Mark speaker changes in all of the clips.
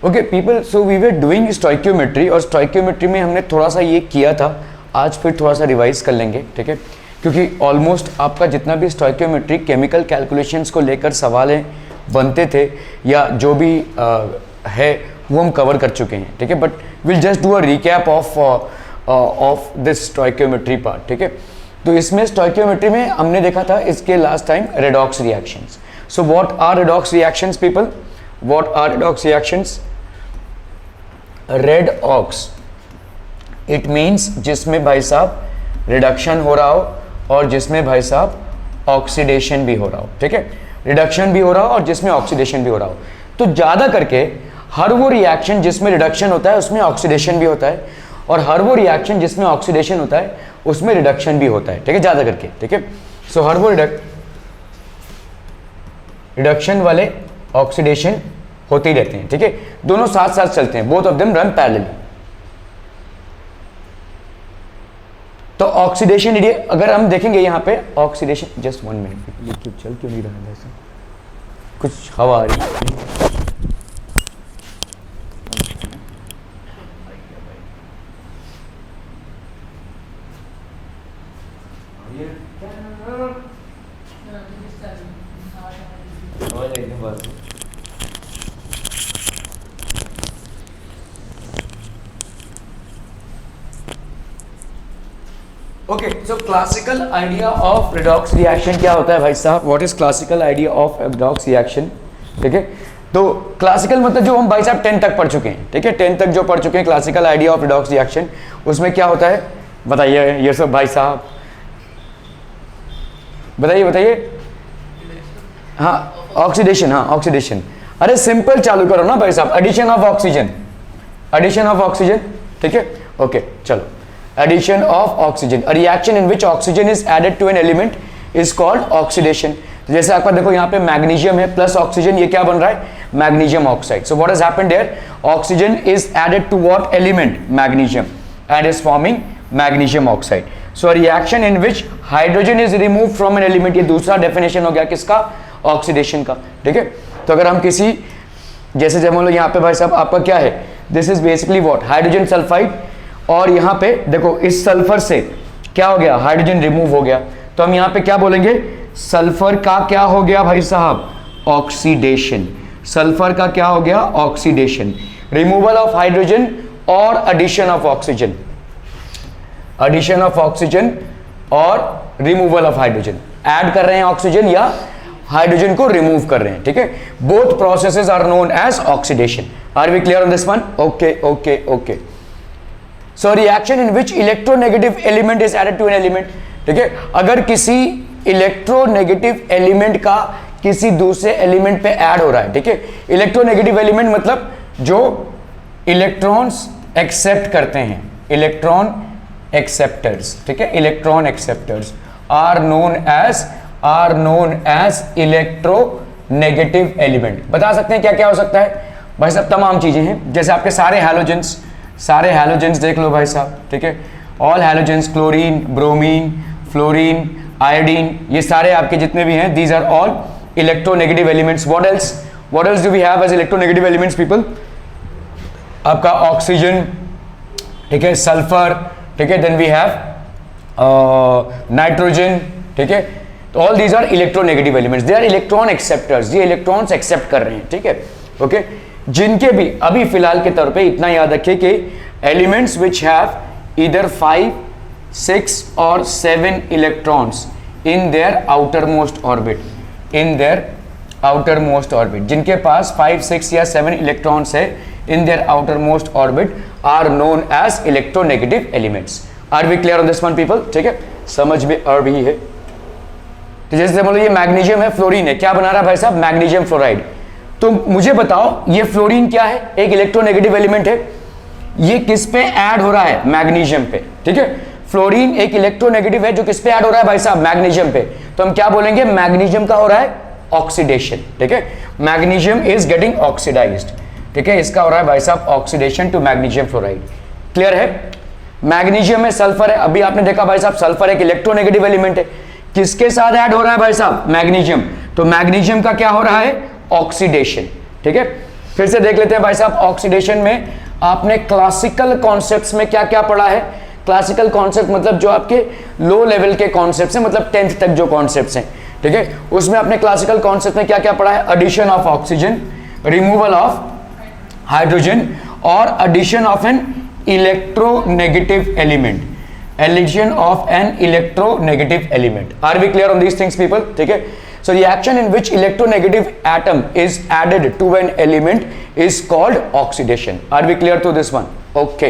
Speaker 1: Okay people, so we were doing stoichiometry, और stoichiometry में हमने थोड़ा सा ये किया था, आज फिर थोड़ा सा रिवाइज कर लेंगे, ठीक है, क्योंकि ऑलमोस्ट आपका जितना भी स्टोइकियोमेट्री केमिकल कैलकुलेशंस को लेकर सवाल बनते थे या जो भी है वो हम कवर कर चुके हैं, ठीक है, but will just do a recap of this stoichiometry part, ठीक है। तो इसमें स्टोइकियोमेट्री में हमने देखा था इसके last time redox reactions. So what are redox reactions people, what are redox reactions? Red ox, it means जिसमें भाई साहब रिडक्शन हो रहा हो और जिसमें भाई साहब ऑक्सीडेशन भी हो रहा हो, ठीक है, रिडक्शन भी हो रहा हो और जिसमें ऑक्सीडेशन भी हो रहा हो। तो ज़्यादा करके हर वो रिएक्शन जिसमें रिडक्शन होता है उसमें ऑक्सीडेशन भी होता है, और हर वो रिएक्शन जिसमें ऑक्सीडेशन होता है उसमें रिडक्शन भी होता है, ठीक है, ज़्यादा करके, ठीक है। सो हर वो रिडक्शन वाले ऑक्सीडेशन होते ही रहते हैं, ठीक है, दोनों साथ साथ चलते हैं, both of them run parallelly. तो ऑक्सीडेशन अगर हम देखेंगे यहाँ पे ऑक्सीडेशन, जस्ट 1 मिनट, ये क्यों चल क्यों नहीं रहा है वैसे, कुछ हवा आ रही है। Okay, so classical idea of redox reaction क्या होता है भाई साहब? What is classical idea of redox reaction? ठीक है, तो क्लासिकल मतलब जो हम भाई साहब 10 तक पढ़ चुके हैं, ठीक है, 10 तक जो पढ़ चुके हैं classical idea of redox reaction, उसमें क्या होता है बताइए ये सब भाई साहब, बताइए बताइए। हाँ ऑक्सीडेशन, हाँ ऑक्सीडेशन, अरे सिंपल चालू करो ना भाई साहब, addition of oxygen, addition of oxygen, ठीक है, ओके चलो, addition of oxygen, a reaction in which oxygen is added to an element is called oxidation। तो जैसे आपका देखो यहाँ पे मैग्नीशियम है प्लस ऑक्सीजन, ये क्या बन रहा है? Magnesium oxide. So what has happened here? Oxygen is added to what element? Magnesium, and is forming magnesium oxide. So a reaction in which hydrogen is removed from an element, ये दूसरा definition हो गया किसका? Oxidation का, ठीक है। तो अगर हम किसी जैसे जब हम लोग यहाँ पे भाई साहब आपका क्या है, this is basically what? Hydrogen sulphide, और यहाँ पे देखो इस सल्फर से क्या हो गया? हाइड्रोजन रिमूव हो गया, तो हम यहाँ पे क्या बोलेंगे? सल्फर का क्या हो गया भाई साहब? ऑक्सीडेशन। सल्फर का क्या हो गया? ऑक्सीडेशन। रिमूवल ऑफ हाइड्रोजन और addition of oxygen, addition of oxygen और रिमूवल ऑफ हाइड्रोजन, ऐड कर रहे हैं ऑक्सीजन या हाइड्रोजन को रिमूव कर रहे हैं, ठीक है। Both processes are known as oxidation. Are we clear on this one? Okay okay okay. So reaction in which electronegative element is added to an element, ठीक है, अगर किसी इलेक्ट्रोनेगेटिव एलिमेंट का किसी दूसरे एलिमेंट पे ऐड हो रहा है, ठीक है। इलेक्ट्रोनेगेटिव एलिमेंट मतलब जो इलेक्ट्रॉन्स एक्सेप्ट करते हैं, इलेक्ट्रॉन एक्सेप्टर्स, ठीक है, electron acceptors are known as electronegative element. बता सकते हैं क्या क्या हो सकता है भाई साहब? तमाम चीजें हैं, जैसे आपके सारे हैलोजेंस देख लो भाई साहब, ठीक है, all halogens, chlorine, bromine, fluorine, iodine, ये सारे आपके जितने भी हैं, these are all electronegative elements. What else do we have as electronegative elements people? आपका ऑक्सीजन, ठीक है, सल्फर, ठीक है, देन वी हैव नाइट्रोजन, ठीक है, तो all these are electronegative elements, they are electron acceptors, ये इलेक्ट्रॉन्स एक्सेप्ट कर रहे हैं, ठीक है, ओके। जिनके भी अभी फिलहाल के तौर पे इतना याद रखिए कि एलिमेंट्स विच हैव ईदर 5, 6 और 7 electrons in their outermost orbit, in their outermost orbit, जिनके पास 5, 6 या 7 इलेक्ट्रॉन्स है in their outermost orbit are known as electronegative elements. Are we clear on this one people? ठीक है, समझ में आ रही है? तो जैसे बोलो ये मैग्नीशियम है, फ्लोरीन है, क्या बना रहा है भाई साहब? Magnesium fluoride. तो मुझे बताओ ये फ्लोरीन क्या है? एक इलेक्ट्रोनेगेटिव एलिमेंट है, ये किस पे ऐड हो रहा है? मैग्नीशियम पे, ठीक है। फ्लोरीन एक इलेक्ट्रोनेगेटिव है जो किस पे ऐड हो रहा है भाई साहब? मैग्नीशियम पे। तो हम क्या बोलेंगे? मैग्नीशियम का हो रहा है ऑक्सीडेशन, ठीक है, मैग्नीशियम इज गेटिंग ऑक्सीडाइज्ड, ठीक है, इसका हो रहा है भाई साहब oxidation to magnesium fluoride. Clear है? मैग्नीशियम में सल्फर है, अभी आपने देखा भाई साहब सल्फर एक इलेक्ट्रोनेगेटिव एलिमेंट है, किसके साथ ऐड हो रहा है भाई साहब? मैग्नीशियम। तो मैग्नीशियम का क्या हो रहा है? ऑक्सीडेशन, ठीक है। फिर से देख लेते हैं भाई साहब, ऑक्सीडेशन में आपने क्लासिकल कॉन्सेप्ट्स में क्या क्या पढ़ा है। क्लासिकल कॉन्सेप्ट मतलब जो आपके लो लेवल के कॉन्सेप्ट्स हैं, मतलब 10th तक जो कॉन्सेप्ट्स हैं, ठीक है, उसमें आपने क्लासिकल कॉन्सेप्ट में क्या क्या पढ़ा है? Addition of oxygen, removal of hydrogen और addition of an electronegative element, addition of an electronegative element. Are we clear on these things people? ठीक है, so reaction in which electronegative atom is added to an element is called oxidation. Are we clear to this one? Okay.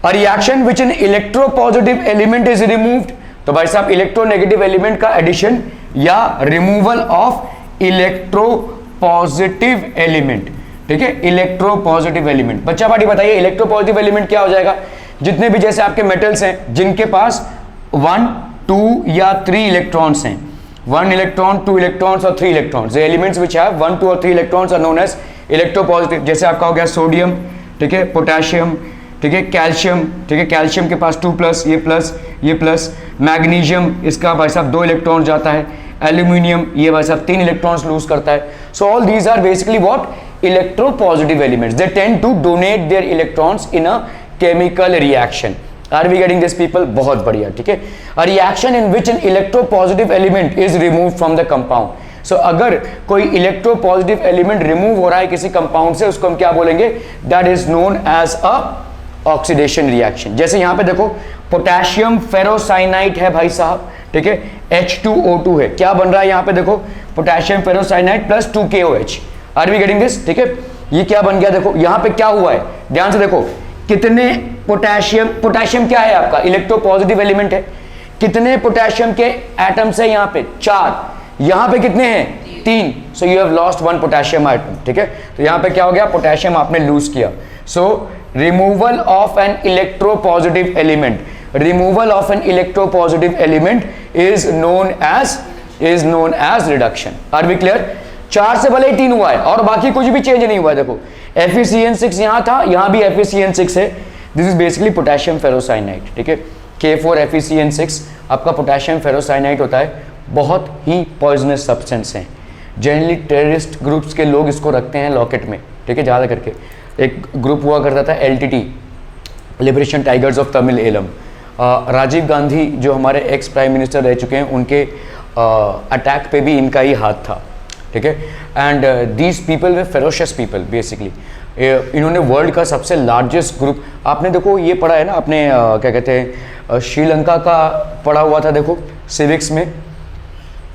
Speaker 1: A reaction which an electropositive element is removed, तो भाई साहब electronegative element का addition या removal of electropositive element, ठीक है, electropositive element. बच्चा party बताइए electropositive element क्या हो जाएगा? जितने भी जैसे आपके मेटल्स हैं जिनके पास 1, 2 या 3 इलेक्ट्रॉन्स हैं, 1 इलेक्ट्रॉन, 2 इलेक्ट्रॉन्स और 3 electrons, the elements which have 1, 2 और 3 electrons are known as electropositive। जैसे आपका हो गया सोडियम, ठीक है, पोटेशियम, ठीक है, कैल्शियम, ठीक है, कैल्शियम के पास 2+, ये प्लस, मैग्नीशियम, इसका भाई साहब 2 इलेक्ट्रॉन जाता है, एल्यूमिनियम ये भाई साहब 3 इलेक्ट्रॉन्स लूज करता है। So all these are basically what? Electropositive elements. They tend to donate their electrons in a chemical reaction. Are we getting this people? बहुत बढ़िया, ठीक है। A reaction in which an electropositive element is remove from the compound. So अगर कोई electropositive element remove हो रहा है किसी कंपाउंड से, उसको हम क्या बोलेंगे? That is known as a oxidation reaction. जैसे यहां पे देखो पोटेशियम फेरोसाइनाइड है भाई साहब, ठीक है, H2O2 है, क्या बन रहा है यहां पे देखो? Potassium ferrocyanide plus 2KOH। Are we getting this? ठीक है, ये क्या बन गया? देखो यहां पे क्या हुआ है, ध्यान से देखो, कितने पोटेशियम क्या है आपका? इलेक्ट्रोपॉजिटिव एलिमेंट है। कितने पोटेशियम के एटम्स है यहाँ पे? 4। यहाँ पे कितने हैं? 3। So you have lost 1 potassium atom, ठीक है। तो यहाँ पे क्या हो गया? पोटेशियम आपने लूज किया। So removal of an electropositive element, removal of an electropositive element is known as reduction. Are we clear? 4 से भले ही 3 हुआ है और बाकी कुछ भी चेंज नहीं हुआ है। देखो FeCN6 यहाँ था, यहाँ भी FeCN6 है। This is basically potassium ferrocyanide, ठीक है, K4FeCN6 आपका पोटेशियम फेरोसाइनाइड होता है। बहुत ही पॉइजनस सब्सटेंस है, जनरली टेररिस्ट ग्रुप्स के लोग इसको रखते हैं लॉकेट में, ठीक है, ज़्यादा करके। एक ग्रुप हुआ करता था LTT, liberation tigers of Tamil Eelam. Rajiv Gandhi जो हमारे एक्स प्राइम मिनिस्टर रह चुके हैं, उनके अटैक पे भी इनका ही हाथ था, ठीक है। And these people way ferocious people basically. इन्होंने वर्ल्ड का सबसे लार्जेस्ट ग्रुप, आपने देखो ये पढ़ा है ना आपने, क्या कहते हैं, श्रीलंका का पढ़ा हुआ था, देखो सिविक्स में,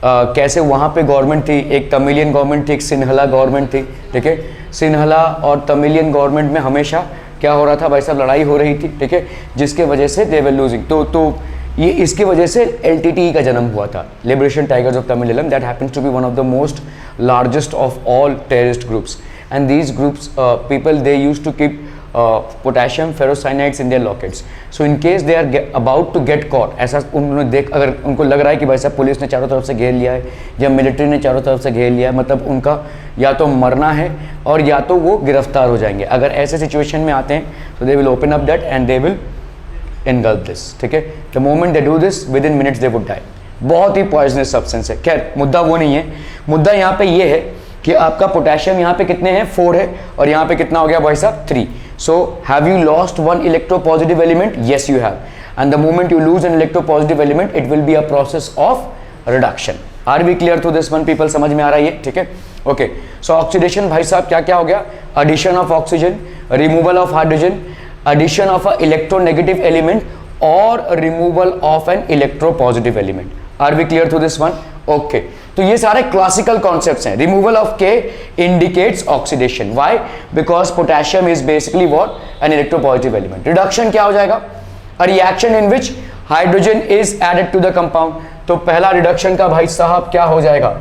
Speaker 1: कैसे वहाँ पे गवर्नमेंट थी, एक तमिलियन गवर्नमेंट थी, एक सिन्हला गवर्नमेंट थी, ठीक है। सिन्हला और तमिलियन गवर्नमेंट में हमेशा क्या हो रहा था भाई साहब? लड़ाई हो रही थी, ठीक है, जिसके वजह से दे वर लूजिंग। तो ये इसकी वजह से LTTE का जन्म हुआ था, liberation tigers of Tamil Eelam. That happens to be one of the most largest of all terrorist groups, and these groups people they use to keep potassium ferrocyanides in their lockets. So in case they are about to get caught, ऐसा उन्होंने देख, अगर उनको लग रहा है कि भाई साहब पुलिस ने चारों तरफ से घेर लिया है या मिलिट्री ने चारों तरफ से घेर लिया है, मतलब उनका या तो मरना है और या तो वो गिरफ्तार हो जाएंगे। अगर ऐसे सिचुएशन में आते हैं तो they will open up that and they will engulf this, ठीक है। The moment they do this within minutes they would die. बहुत ही पॉइजनस सब्सटेंस है। खैर मुद्दा वो नहीं है, मुद्दा यहाँ पे ये है कि आपका पोटेशियम यहाँ पे कितने हैं? 4 है, और यहाँ पे कितना हो गया भाई साहब? 3। So have you lost 1 electropositive element? Yes you have, and the moment you lose an electropositive element it will be a process of reduction. Are we clear to this one people? समझ में आ रहा है ये, ठीक है, okay. सो oxidation भाई साहब क्या क्या हो गया? Addition of oxygen, removal of hydrogen, addition of a electronegative element or removal of an electropositive element. Are we clear to this one? Okay. तो ये सारे classical concepts हैं. Removal of K indicates oxidation. Why? Because potassium is basically what? An electropositive element. Reduction क्या हो जाएगा? A reaction in which hydrogen is added to the compound. तो पहला reduction का भाई साहब क्या हो जाएगा?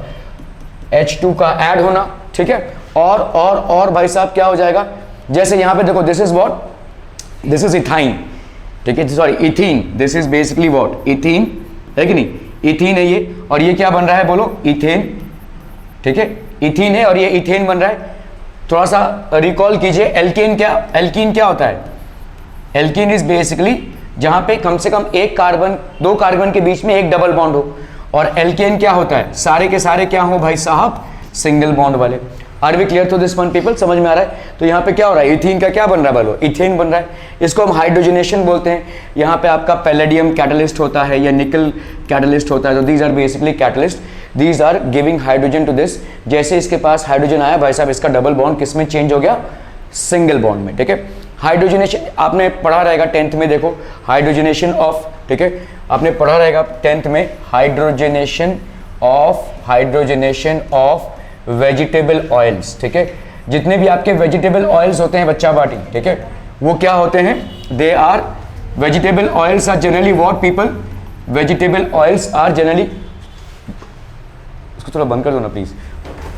Speaker 1: H2 का add होना, ठीक है, और भाई साहब क्या हो जाएगा? जैसे यहाँ पे देखो, this is what? This is ethyne, ठीक है, sorry ethene. This is basically what? Ethene है कि नहीं? इथीन है ये, और ये क्या बन रहा है बोलो? इथेन, ठीक है, इथीन है और ये इथेन बन रहा है। थोड़ा सा रिकॉल कीजिए, एल्कीन क्या होता है? एल्कीन इज बेसिकली जहां पे कम से कम एक कार्बन, 2 कार्बन के बीच में एक डबल बॉन्ड हो, और एल्केन क्या होता है? सारे के सारे क्या हो भाई साहब? सिंगल बॉन्ड वाले। Are we clear to this one people? समझ में आ रहा है? तो यहाँ पे क्या हो रहा है, इथीन का क्या बन रहा है बोलो, इथेन बन रहा है, इसको हम हाइड्रोजनेशन बोलते हैं। यहाँ पे आपका पैलेडियम कैटलिस्ट होता है या निकल कैटलिस्ट होता है, तो these are basically catalyst, these are giving hydrogen to this. जैसे इसके पास हाइड्रोजन आया भाई साहब, इसका डबल बॉन्ड किस में चेंज हो गया, सिंगल बॉन्ड में, ठीक है। हाइड्रोजनेशन आपने पढ़ा रहेगा 10th में, देखो हाइड्रोजनेशन ऑफ, ठीक है, आपने पढ़ा रहेगा 10th में हाइड्रोजनेशन ऑफ वेजिटेबल ऑयल्स, ठीक है। जितने भी आपके वेजिटेबल ऑयल्स होते हैं बच्चा बाटी, ठीक है, वो क्या होते हैं, they are vegetable oils are generally what people, vegetable oils are generally, इसको थोड़ा बंद कर दो ना please,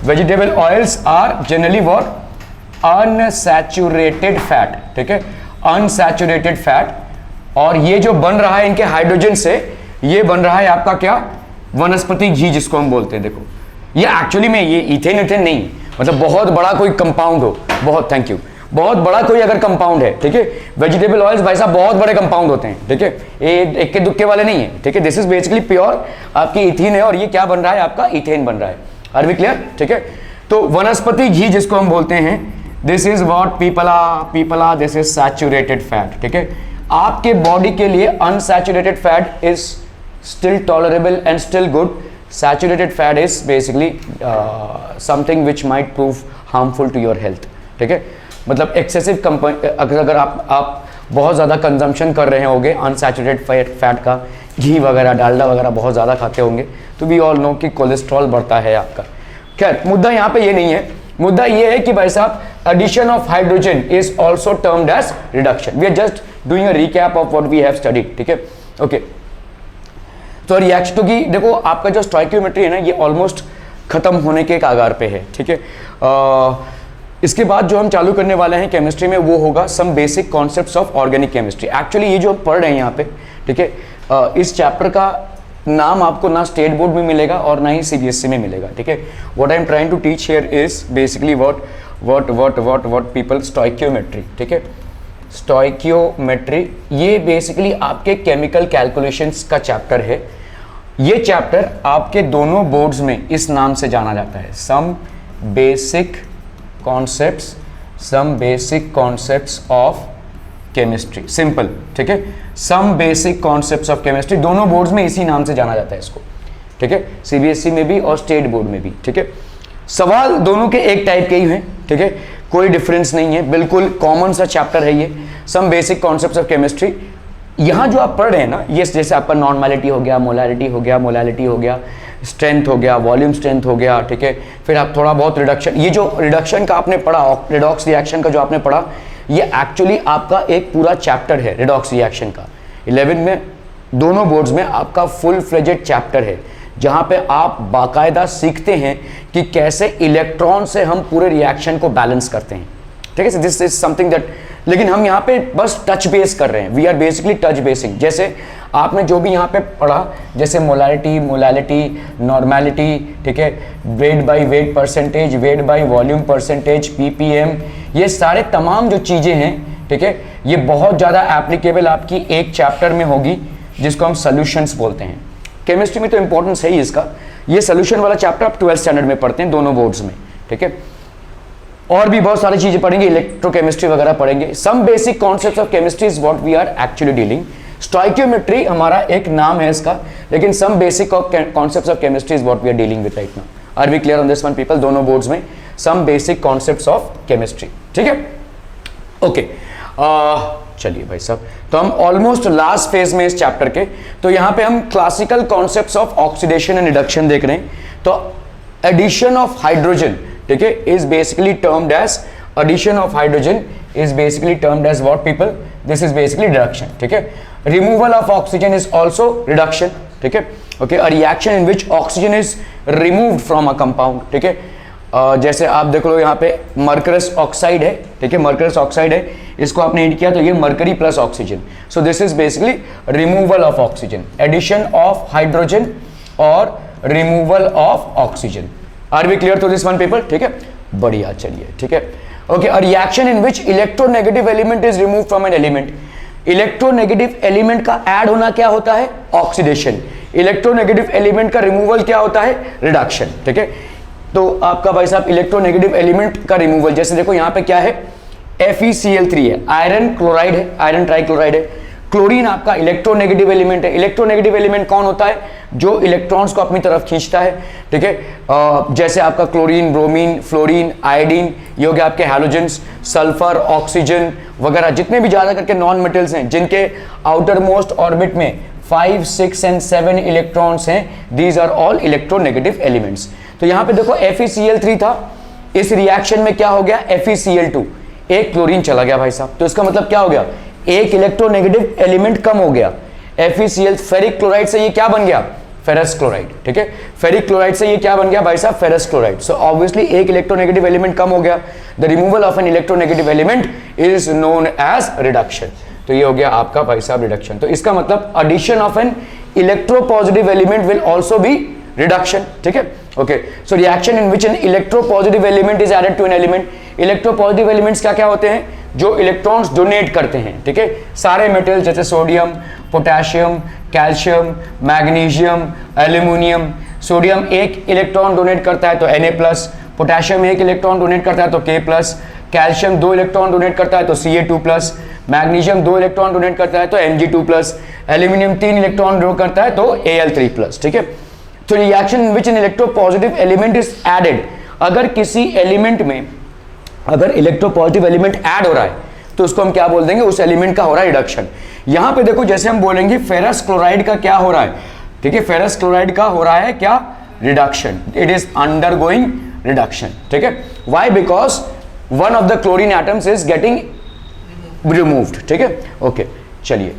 Speaker 1: vegetable oils are generally what, unsaturated fat, ठीक है, अनसैचुरेटेड फैट। और ये जो बन रहा है इनके हाइड्रोजन से, ये बन रहा है आपका क्या, वनस्पति घी जिसको हम बोलते हैं। देखो ये एक्चुअली में ये इथेन इथेन नहीं, मतलब बहुत बड़ा कोई कंपाउंड हो, बहुत थैंक यू, बहुत बड़ा कोई अगर कंपाउंड है, ठीक है, वेजिटेबल ऑयल्स भाई साहब बहुत बड़े कंपाउंड होते हैं, ठीक है, ये एक के दुक्के वाले नहीं है, ठीक है। दिस इज बेसिकली प्योर आपकी इथीन है, और ये क्या बन रहा है आपका, इथेन बन रहा है। Are we clear? ठीक है, तो वनस्पति घी जिसको हम बोलते हैं, this is what people, this is saturated fat, ठीक है। आपके बॉडी के लिए unsaturated fat is still tolerable and still good, saturated fat is basically something which might prove harmful to your health, ठीक है। मतलब एक्सेसिव अगर आप बहुत ज़्यादा कंजम्पशन कर रहे होंगे अनसैचुरेटेड फैट का, घी वगैरह डालडा वगैरह बहुत ज़्यादा खाते होंगे, तो वी ऑल नो कि कोलेस्ट्रॉल बढ़ता है आपका। खैर मुद्दा यहाँ पे ये नहीं है, मुद्दा ये है कि भाई साहब addition of hydrogen is also termed as reduction. We are just doing a recap of what we have studied, ठीक है, ओके। तो रिएक्शन, क्योंकि देखो आपका जो स्टोइकियोमेट्री है ना, ये ऑलमोस्ट खत्म होने के कागार पे है, ठीक है। इसके बाद जो हम चालू करने वाले हैं केमिस्ट्री में, वो होगा some basic concepts of organic chemistry. Actually ये जो हम पढ़ रहे हैं यहाँ पे, ठीक है, इस चैप्टर का नाम आपको ना स्टेट बोर्ड में मिलेगा और ना ही CBSE में मिलेगा, ठीक है। What I am trying to teach here is basically what people, stoichiometry, ठीक है। स्टोइकियोमेट्री ये बेसिकली आपके केमिकल कैलकुलेशंस का चैप्टर है। ये चैप्टर आपके दोनों बोर्ड्स में इस नाम से जाना जाता है, some basic concepts of chemistry, simple, ठीक है, some basic concepts of chemistry. दोनों बोर्ड्स में इसी नाम से जाना जाता है इसको, ठीक है, CBSE में भी और स्टेट बोर्ड में भी, ठीक है। सवाल दोनों के एक टाइप के ही हैं, ठीक है, कोई डिफरेंस नहीं है, बिल्कुल कॉमन सा चैप्टर है ये, some basic concepts of chemistry. यहाँ जो आप पढ़ रहे हैं ना, ये जैसे आपका नॉर्मैलिटी हो गया, मोलैरिटी हो गया, स्ट्रेंथ हो गया, वॉल्यूम स्ट्रेंथ हो गया, ठीक है, फिर आप थोड़ा बहुत रिडक्शन, ये जो रिडक्शन का आपने पढ़ा, रिडॉक्स रिएक्शन का जो आपने पढ़ा, ये एक्चुअली आपका एक पूरा चैप्टर है रिडॉक्स रिएक्शन का। 11 में दोनों बोर्ड्स में आपका फुल फ्लेजेड चैप्टर है, जहां पे आप बाकायदा सीखते हैं कि कैसे इलेक्ट्रॉन से हम पूरे रिएक्शन को बैलेंस करते हैं, ठीक है। दिस इज समथिंग दैट, लेकिन हम यहाँ पे बस टच बेस कर रहे हैं, we are basically touch basing. जैसे आपने जो भी यहाँ पे पढ़ा, जैसे मोलैरिटी, नॉर्मैलिटी, ठीक है, weight by weight percentage, weight by volume percentage, ppm, ये सारे तमाम जो चीज़ें हैं, ठीक है, ये बहुत ज़्यादा एप्लीकेबल आपकी एक चैप्टर में होगी जिसको हम सोल्यूशंस बोलते हैं। केमिस्ट्री में तो इंपॉर्टेंस है ही इसका, ये सोल्यूशन वाला चैप्टर आप 12th स्टैंडर्ड में पढ़ते हैं दोनों बोर्ड्स में, ठीक है। और भी बहुत सारी चीजें पढ़ेंगे, इलेक्ट्रोकेमिस्ट्री वगैरह पढ़ेंगे। Some basic concepts of chemistry is what we are actually dealing. Stoichiometry हमारा एक नाम है इसका, लेकिन some basic concepts of chemistry is what we are dealing with right now. Are we clear on this one people? दोनों boards में some basic concepts of chemistry, ठीक है, ओके। चलिए भाई साहब, तो हम ऑलमोस्ट लास्ट फेज में इस चैप्टर के, तो यहाँ पे हम classical concepts of oxidation and reduction देख रहे हैं। तो एडिशन ऑफ हाइड्रोजन, ठीक है, is basically termed as, addition of hydrogen is basically termed as what people, this is basically reduction, ठीक है। removal of oxygen is also reduction, ठीक है, okay, a reaction in which oxygen is removed from a compound, ठीक है। जैसे आप देख लो यहाँ पे मर्करस ऑक्साइड है, ठीक है, मर्करस ऑक्साइड है, इसको आपने ऐड किया तो ये mercury plus oxygen, so this is basically removal of oxygen, addition of hydrogen और removal of oxygen. Are we clear to this one people? ठीक है, बढ़िया, चलिए, ठीक है, okay. A reaction in which electronegative element is remove from an element. Electronegative element का add होना क्या होता है? ऑक्सीडेशन। इलेक्ट्रोनेगेटिव एलिमेंट का रिमूवल क्या होता है? रिडक्शन, ठीक है। तो आपका भाई साहब इलेक्ट्रोनेगेटिव एलिमेंट का रिमूवल, जैसे देखो यहाँ पे क्या है, FeCl3 है, आयरन क्लोराइड है, आयरन ट्राइक्लोराइड है। क्लोरीन आपका इलेक्ट्रोनेगेटिव एलिमेंट है। इलेक्ट्रोनेगेटिव एलिमेंट कौन होता है? जो इलेक्ट्रॉन्स को अपनी तरफ खींचता है, ठीक है। जैसे आपका क्लोरीन, ब्रोमीन, फ्लोरीन, आयोडीन, ये हो गया आपके हैलोजेंस, सल्फर, ऑक्सीजन वगैरह, जितने भी ज्यादा करके नॉन मेटल्स हैं जिनके आउटर मोस्ट ऑर्बिट में 5, 6 एंड 7 इलेक्ट्रॉन्स हैं, these are all electronegative elements. तो यहाँ पे देखो FeCl3 था, इस रिएक्शन में क्या हो गया, FeCl2, एक क्लोरीन चला गया भाई साहब। तो इसका मतलब क्या हो गया, एक इलेक्ट्रोनेगेटिव एलिमेंट कम हो गया। FeCl, फेरिक क्लोराइड से ये क्या बन गया, फेरस क्लोराइड, ठीक है। फेरिक क्लोराइड से ये क्या बन गया भाई साहब, फेरस क्लोराइड। सो ऑब्वियसली एक इलेक्ट्रोनेगेटिव एलिमेंट कम हो गया। The removal of an electronegative element is known as reduction. तो ये हो गया आपका भाई साहब रिडक्शन। तो इसका मतलब addition of an electropositive element will also be reduction, ठीक है। Okay, so reaction in which an electropositive element is added to an element. Electropositive elements क्या क्या होते हैं, जो इलेक्ट्रॉन्स डोनेट करते हैं, ठीक है। सारे मेटल जैसे sodium, potassium, calcium, magnesium, aluminium. Sodium एक इलेक्ट्रॉन डोनेट करता है तो Na+, पोटेशियम एक इलेक्ट्रॉन डोनेट करता है तो K+, कैल्शियम 2 इलेक्ट्रॉन डोनेट करता है तो Ca2+, मैग्नीशियम 2 इलेक्ट्रॉन डोनेट करता है तो Mg2+, एल्यूमिनियम 3 इलेक्ट्रॉन डोनेट करता है तो Al3+, ठीक है। तो reaction in which an electropositive element is added, अगर किसी एलिमेंट में अगर इलेक्ट्रोपॉजिटिव एलिमेंट ऐड हो रहा है तो उसको हम क्या बोल देंगे, उस एलिमेंट का हो रहा है रिडक्शन। यहां पे देखो जैसे हम बोलेंगे फेरस क्लोराइड का क्या हो रहा है, ठीक है, फेरस क्लोराइड का हो रहा है क्या, reduction, it is undergoing reduction, ठीक है। Why, because one of the chlorine atoms is getting removed, ठीक है। ओके, चलिए,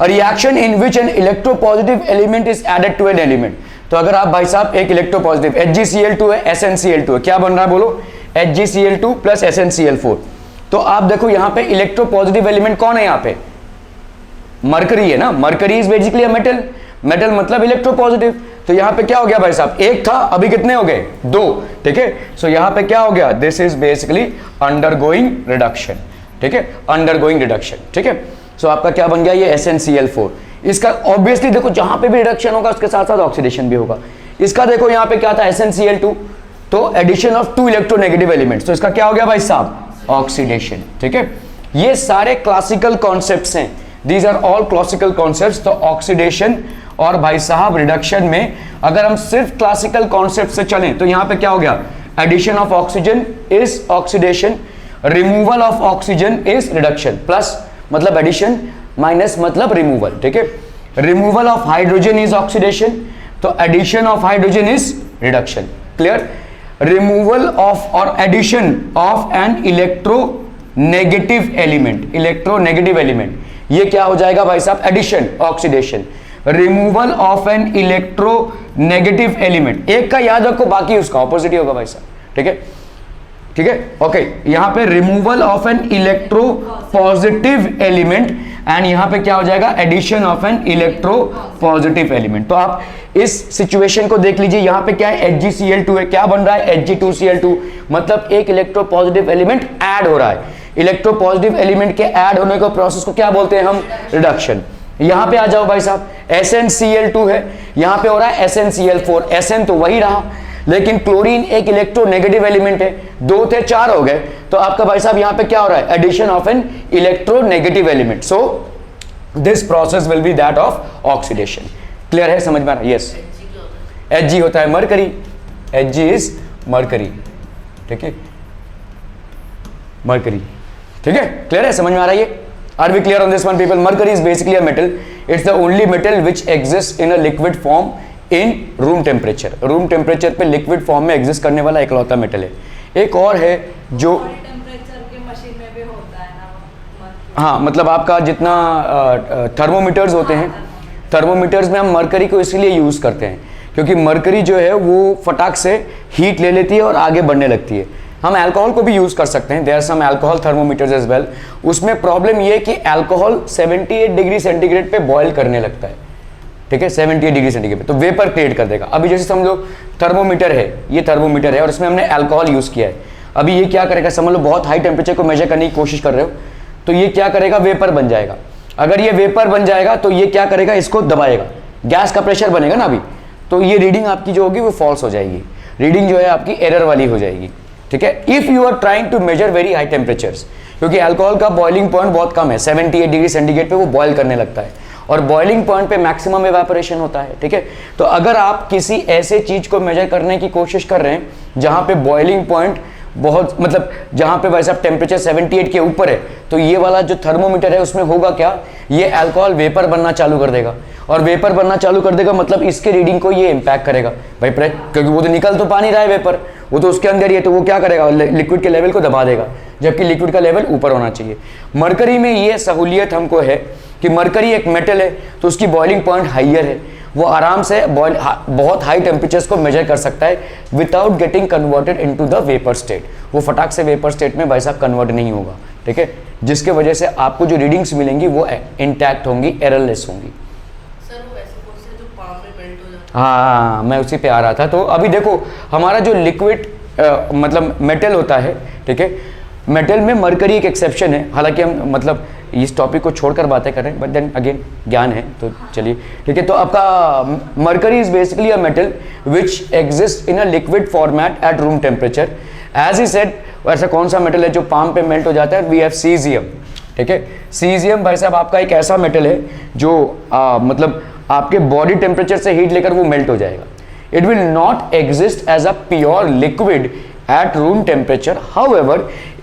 Speaker 1: a reaction in which an electropositive element is added to an element. तो अगर आप भाई साहब एक इलेक्ट्रोपॉजिटिव HgCl2 है, SnCl2 है, क्या बन रहा है बोलो, HgCl2 प्लस SnCl4। तो आप देखो यहां पे इलेक्ट्रोपॉजिटिव एलिमेंट कौन है, यहां पे मरकरी है ना, mercury is basically a metal, metal मतलब इलेक्ट्रोपॉजिटिव। तो यहां पे क्या हो गया भाई साहब, एक था, अभी कितने हो गए, 2, ठीक है। सो यहां पे क्या हो गया, this is basically undergoing reduction, ठीक है, अंडरगोइंग रिडक्शन, ठीक है। सो आपका क्या बन गया, ये SnCl4। इसका ऑब्वियसली देखो जहां पे भी रिडक्शन होगा उसके साथ साथ ऑक्सीडेशन भी होगा। इसका देखो यहां पे क्या था, SnCl2, तो एडिशन ऑफ 2 इलेक्ट्रोनेगेटिव एलिमेंट्स, तो इसका क्या हो गया भाई साहब, ऑक्सीडेशन, ठीक है। ये सारे क्लासिकल कॉन्सेप्ट्स हैं, these are all classical concepts. तो ऑक्सीडेशन और भाई साहब रिडक्शन में अगर हम सिर्फ क्लासिकल कॉन्सेप्ट से चलें तो यहां पे क्या हो गया, addition of oxygen is oxidation, removal of oxygen is reduction, plus मतलब एडिशन, माइनस मतलब रिमूवल, ठीक है। Removal of hydrogen is oxidation, तो addition of hydrogen is reduction, clear. Removal of और addition of an electronegative element, electronegative element, ये क्या हो जाएगा भाई साहब, addition, oxidation. Removal of an electronegative element, एक का याद रखो, बाकी उसका ऑपोजिट ही होगा भाई साहब, ठीक है, ठीक है। ओके, यहां पे removal of an electropositive element and यहां पे क्या हो जाएगा, addition of an electropositive element. तो आप इस सिचुएशन को देख लीजिए, यहां पे क्या है, HgCl2 है, क्या बन रहा है, Hg2Cl2, मतलब एक इलेक्ट्रो पॉजिटिव एलिमेंट ऐड हो रहा है। इलेक्ट्रो पॉजिटिव एलिमेंट के ऐड होने को प्रोसेस को क्या बोलते हैं हम, रिडक्शन। यहां पे आ जाओ भाई साहब, SnCl2 है, यहां पे हो रहा है SnCl4, Sn तो वही रहा, लेकिन क्लोरीन एक इलेक्ट्रोनेगेटिव एलिमेंट है, 2 थे 4 हो गए, तो आपका भाई साहब यहां पे क्या हो रहा है, addition of an electronegative element. So this process will be that of oxidation. Clear है, समझ में आ रहा है, यस। Hg होता है मरकरी, Hg इज मरकरी, ठीक है, मरकरी, ठीक है, क्लियर है, समझ में आ रहा है ये। Are we clear on this one people? Mercury is basically a metal, it's the only metal which exist in a liquid form in room temperature. Room temperature पे लिक्विड फॉर्म में एग्जिस्ट करने वाला इकलौता मेटल है। एक और है जो
Speaker 2: टेम्परेचर के मशीन में भी होता है ना,
Speaker 1: हाँ, मतलब आपका जितना थर्मोमीटर्स होते हैं, थर्मोमीटर्स में हम मरकरी को इसलिए यूज़ करते हैं क्योंकि मरकरी जो है वो फटाक से हीट ले लेती है और आगे बढ़ने लगती है। हम अल्कोहल को भी यूज़ कर सकते हैं, there are some alcohol thermometers as well. उसमें प्रॉब्लम ये है कि अल्कोहल 78 डिग्री सेंटीग्रेड पे बॉयल करने लगता है, ठीक है, 78 डिग्री सेंटीग्रेड पे, तो वेपर क्रिएट कर देगा। अभी जैसे समझ लो थर्मोमीटर है, ये थर्मोमीटर है और इसमें हमने अल्कोहल यूज़ किया है। अभी ये क्या करेगा, समझ लो बहुत हाई टेम्परेचर को मेजर करने की कोशिश कर रहे हो, तो ये क्या करेगा, वेपर बन जाएगा। अगर ये वेपर बन जाएगा तो ये क्या करेगा, इसको दबाएगा, गैस का प्रेशर बनेगा ना अभी, तो ये रीडिंग आपकी जो होगी वो फॉल्स हो जाएगी। रीडिंग जो है आपकी एरर वाली हो जाएगी, ठीक है। If you are trying to measure very high temperatures, क्योंकि अल्कोहल का बॉइलिंग पॉइंट बहुत कम है, 78 डिग्री सेंटीग्रेड पे वो बॉयल करने लगता है और बॉइलिंग पॉइंट पे मैक्सिमम एवापोरेशन होता है, ठीक है। तो अगर आप किसी ऐसे चीज को मेजर करने की कोशिश कर रहे हैं जहां पे बॉइलिंग पॉइंट बहुत मतलब जहां पे वैसा टेम्परेचर 78 के ऊपर है, तो ये वाला जो थर्मोमीटर है उसमें होगा क्या, ये अल्कोहल वेपर बनना चालू कर देगा, और वेपर बनना चालू कर देगा मतलब इसके रीडिंग को ये इम्पैक्ट करेगा भाई, क्योंकि वो तो निकल तो पा नहीं रहा है वेपर, वो तो उसके अंदर ही है, तो वो क्या करेगा, लिक्विड के लेवल को दबा देगा, जबकि लिक्विड का लेवल ऊपर होना चाहिए। मरकरी में ये सहूलियत हमको है कि मरकरी एक मेटल है तो उसकी बॉइलिंग पॉइंट हाइयर है, वो आराम से बहुत हाई टेम्परेचर्स को मेजर कर सकता है without getting converted into the vapour state. वो फटाक से वेपर स्टेट में भाई साहब कन्वर्ट नहीं होगा, ठीक है, जिसके वजह से आपको जो रीडिंग्स मिलेंगी वो इंटैक्ट होंगी, एररलेस होंगी।
Speaker 3: सर वो ऐसे कौन से जो पाम में मेल्ट हो जाता है?
Speaker 1: हाँ, मैं उसी पे आ रहा था। तो अभी देखो हमारा जो लिक्विड मतलब मेटल होता है, ठीक है, मेटल में मरकरी एक एक्सेप्शन है, हालांकि हम मतलब इस टॉपिक को छोड़कर बातें कर रहे हैं, बट देन अगेन ज्ञान है तो चलिए, ठीक है। तो आपका mercury is basically a metal which exist in a liquid format at room temperature. As I said, वैसा कौन सा मेटल है जो पाम पे मेल्ट हो जाता है, वी हैव सीजियम, ठीक है। सीजियम भाई साहब आपका एक ऐसा मेटल है जो मतलब आपके बॉडी टेम्परेचर से हीट लेकर वो मेल्ट हो जाएगा। It will not exist as a pure liquid at room temperature. However,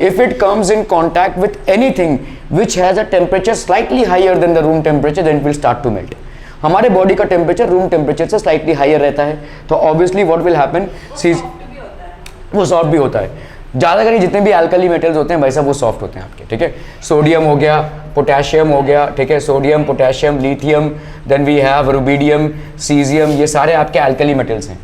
Speaker 1: if it comes in contact with anything which has a temperature slightly higher than the room temperature, then it will start to melt. हमारे body का temperature room temperature से slightly higher रहता है, तो obviously what will happen, वो soft भी होता है। ज़्यादा करें जितने भी अल्कली मेटल्स होते हैं भाई साहब वो सॉफ्ट होते हैं आपके, ठीक है। सोडियम हो गया, पोटेशियम हो गया, ठीक है, sodium, potassium, lithium, then we have rubidium, caesium, ये सारे आपके अल्कली मेटल्स हैं।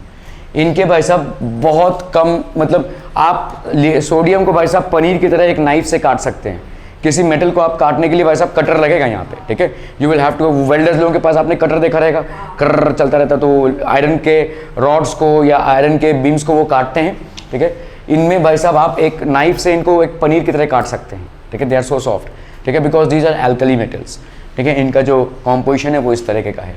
Speaker 1: इनके भाई साहब बहुत कम मतलब आप सोडियम को भाई साहब पनीर की तरह एक नाइफ से काट सकते हैं। किसी मेटल को आप काटने के लिए भाई साहब कटर लगेगा यहाँ पे, ठीक है। You will have to, welders लोगों के पास आपने कटर देखा रहेगा, कर्र चलता रहता, तो आयरन के रॉड्स को या आयरन के बीम्स को वो काटते हैं, ठीक है। इनमें भाई साहब आप एक नाइफ से इनको एक पनीर की तरह काट सकते हैं, ठीक है। दे आर सो सॉफ्ट, ठीक है, because these are alkali metals, ठीक है। इनका जो कॉम्पोजिशन है वो इस तरह का है,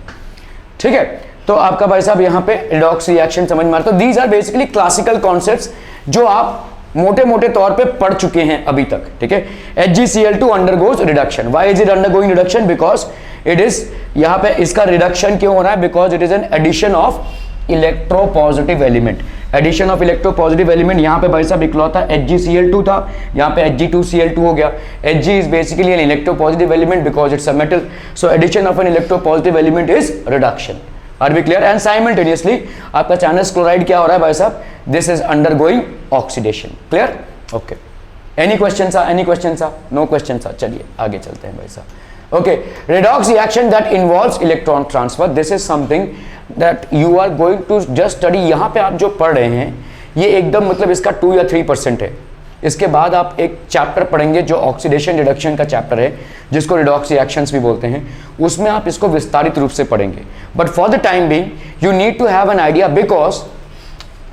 Speaker 1: ठीक है। तो आपका भाई साहब यहाँ पे रिडॉक्स रिएक्शन समझ में आ रहा है। तो these are basically classical concepts जो आप मोटे मोटे तौर पे पढ़ चुके हैं अभी तक, ठीक है। HgCl2 undergoes reduction. Why is it undergoing reduction? Because it is, यहाँ पे इसका रिडक्शन क्यों हो रहा है? Because it is an addition of electropositive element. Addition of electropositive element, यहाँ पे भाई साहब इकलौता HgCl2 था, यहाँ पे Hg2Cl2 हो गया। Hg is basically an electropositive element because it's a metal, so addition of an electropositive element is reduction. Are we clear? And simultaneously आपका चैनस क्लोराइड क्या हो रहा है भाई साहब? This is undergoing oxidation. Clear? Okay, any question सा? Any question सा? No question सा? चलिए आगे चलते हैं भाई साहब। Okay, redox reaction that involves electron transfer, this is something that you are going to just study। यहाँ पे आप जो पढ़ रहे हैं ये एकदम मतलब इसका 2 या 3% है। इसके बाद आप एक चैप्टर पढ़ेंगे जो ऑक्सीडेशन रिडक्शन का चैप्टर है, जिसको रिडॉक्स रिएक्शंस भी बोलते हैं, उसमें आप इसको विस्तारित रूप से पढ़ेंगे। But for the time being you need to have an idea, because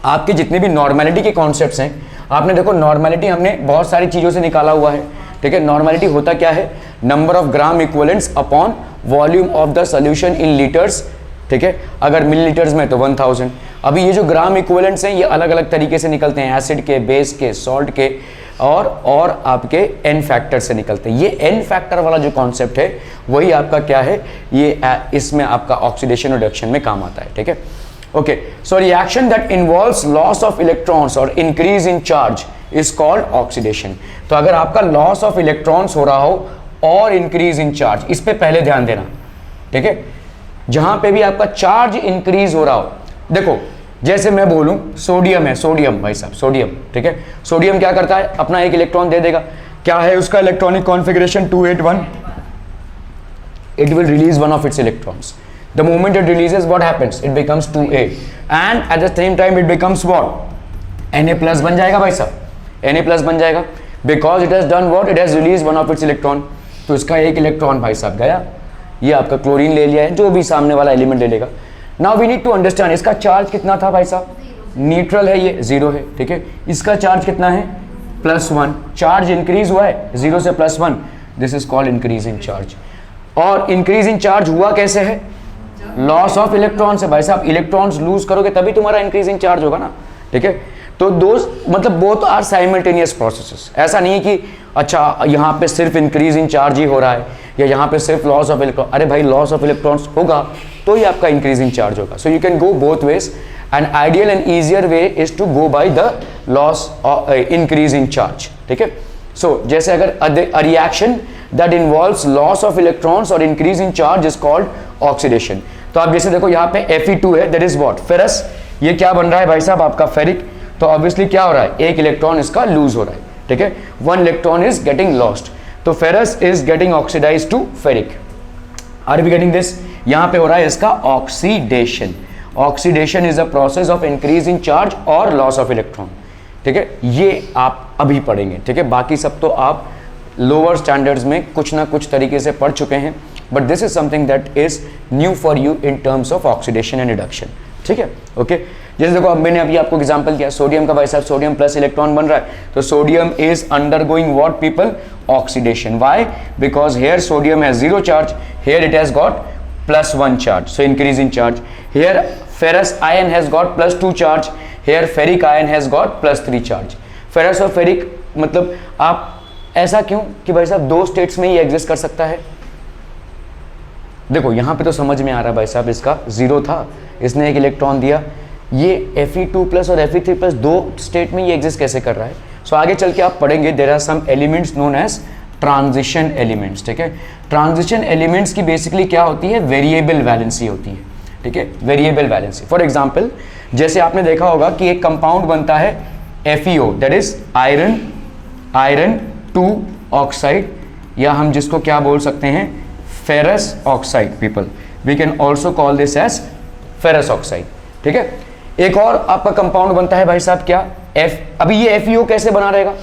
Speaker 1: आपके जितने भी नॉर्मेलिटी के कॉन्सेप्ट्स हैं, आपने देखो नॉर्मेलिटी हमने बहुत सारी चीज़ों से निकाला हुआ है, ठीक है। नॉर्मेलिटी होता क्या है? Number of gram equivalents upon volume of the solution in litres, ठीक है। अगर मिलीलीटर्स में तो 1000। अभी ये जो ग्राम इक्विवेलेंट्स हैं ये अलग अलग तरीके से निकलते हैं, एसिड के, बेस के, सॉल्ट के और आपके एन फैक्टर से निकलते हैं। ये एन फैक्टर वाला जो कॉन्सेप्ट है वही आपका क्या है, ये इसमें आपका ऑक्सीडेशन रिडक्शन में काम आता है, ठीक है। Okay, so reaction that involves loss of electrons और increase in charge is called oxidation. तो अगर आपका लॉस ऑफ इलेक्ट्रॉन्स हो रहा हो और इंक्रीज इन चार्ज, इस पे पहले ध्यान देना, ठीक है। जहां पे भी आपका चार्ज इंक्रीज हो रहा हो, देखो जैसे मैं बोलूं सोडियम है, सोडियम भाई साहब, सोडियम, ठीक है। सोडियम क्या करता है? अपना एक इलेक्ट्रॉन दे देगा। क्या है उसका electronic configuration? 281। It will release one of its electrons. The moment it releases what happens? It becomes 2a and at the same time it becomes what? Na+ बन जाएगा भाई साहब, Na+ बन जाएगा, because it has done what? It has release one of its electron. तो इसका एक electron भाई साहब गया, ये आपका क्लोरीन ले लिया है, जो भी सामने वाला एलिमेंट ले लेगा। Now we need to understand इसका चार्ज कितना था भाई साहब? न्यूट्रल है, ये 0 है, ठीक है। इसका चार्ज कितना है? +1। चार्ज इंक्रीज हुआ है 0 से +1, this is called increase in charge. और इंक्रीज इन चार्ज हुआ कैसे है? लॉस ऑफ इलेक्ट्रॉन से भाई साहब। इलेक्ट्रॉन्स लूज करोगे तभी तुम्हारा इंक्रीज इन चार्ज होगा ना। ठीक है। तो दो मतलब बोथ आर साइमल्टेनियस प्रोसेसेस। ऐसा नहीं है कि अच्छा यहाँ पे सिर्फ इंक्रीज इन चार्ज ही हो रहा है या यहाँ पे सिर्फ लॉस ऑफ इलेक्ट्रॉन। अरे भाई लॉस ऑफ इलेक्ट्रॉन्स होगा तो ही आपका इंक्रीज इन चार्ज होगा। So you can go both ways and ideal and easier way is to go by the loss increase in charge, ठीक है। सो जैसे अगर a reaction that involves loss of electrons और increase in charge is called oxidation. तो आप जैसे देखो यहाँ पे Fe2 है, दैट इज व्हाट, फेरस। ये क्या बन रहा है भाई साहब आपका फेरिक। तो ऑब्वियसली क्या हो रहा है, एक इलेक्ट्रॉन इसका लूज हो रहा है, ठीक है, one electron is getting lost. तो ferrous is getting oxidise to ferric. Are we getting this? यहाँ पे हो रहा है इसका oxidation. Oxidation is a process of increase in charge और लॉस ऑफ इलेक्ट्रॉन, ठीक है। ये आप अभी पढ़ेंगे, ठीक है। बाकी सब तो आप लोअर स्टैंडर्ड्स में कुछ ना कुछ तरीके से पढ़ चुके हैं, but this is something that is new for you in terms of oxidation and reduction, ठीक है, ओके। जैसे देखो अब मैंने अभी आपको एग्जांपल दिया, सोडियम का भाई साहब सोडियम प्लस इलेक्ट्रॉन बन रहा है, तो sodium is undergoing what people, oxidation. Why? Because here sodium has 0 charge, here it has got +1 charge, so increase in charge. Here ferrous ion has got +2 charge, here ferric ion has got +3 charge. ferrous और ferric मतलब आप ऐसा क्यों कि भाई साहब दो states में ही एग्जिस्ट कर सकता है। देखो यहाँ पे तो समझ में आ रहा है भाई साहब, इसका 0 था, इसने एक इलेक्ट्रॉन दिया, ये Fe2+ और Fe3+ दो स्टेट में ये एग्जिस्ट कैसे कर रहा है। सो आगे चल के आप पढ़ेंगे, there are some elements known as transition elements, ठीक है। ट्रांजिशन एलिमेंट्स की बेसिकली क्या होती है, वेरिएबल वैलेंसी होती है, ठीक है, वेरिएबल वैलेंसी। फॉर एग्जांपल जैसे आपने देखा होगा कि एक कंपाउंड बनता है FeO, that is iron 2 oxide, या हम जिसको क्या बोल सकते हैं, ferrous oxide. People we can also call this as ferrous oxide, ठीक है। एक और आपका कंपाउंड बनता है भाई साहब क्या, अभी ये FeO कैसे बना रहेगा,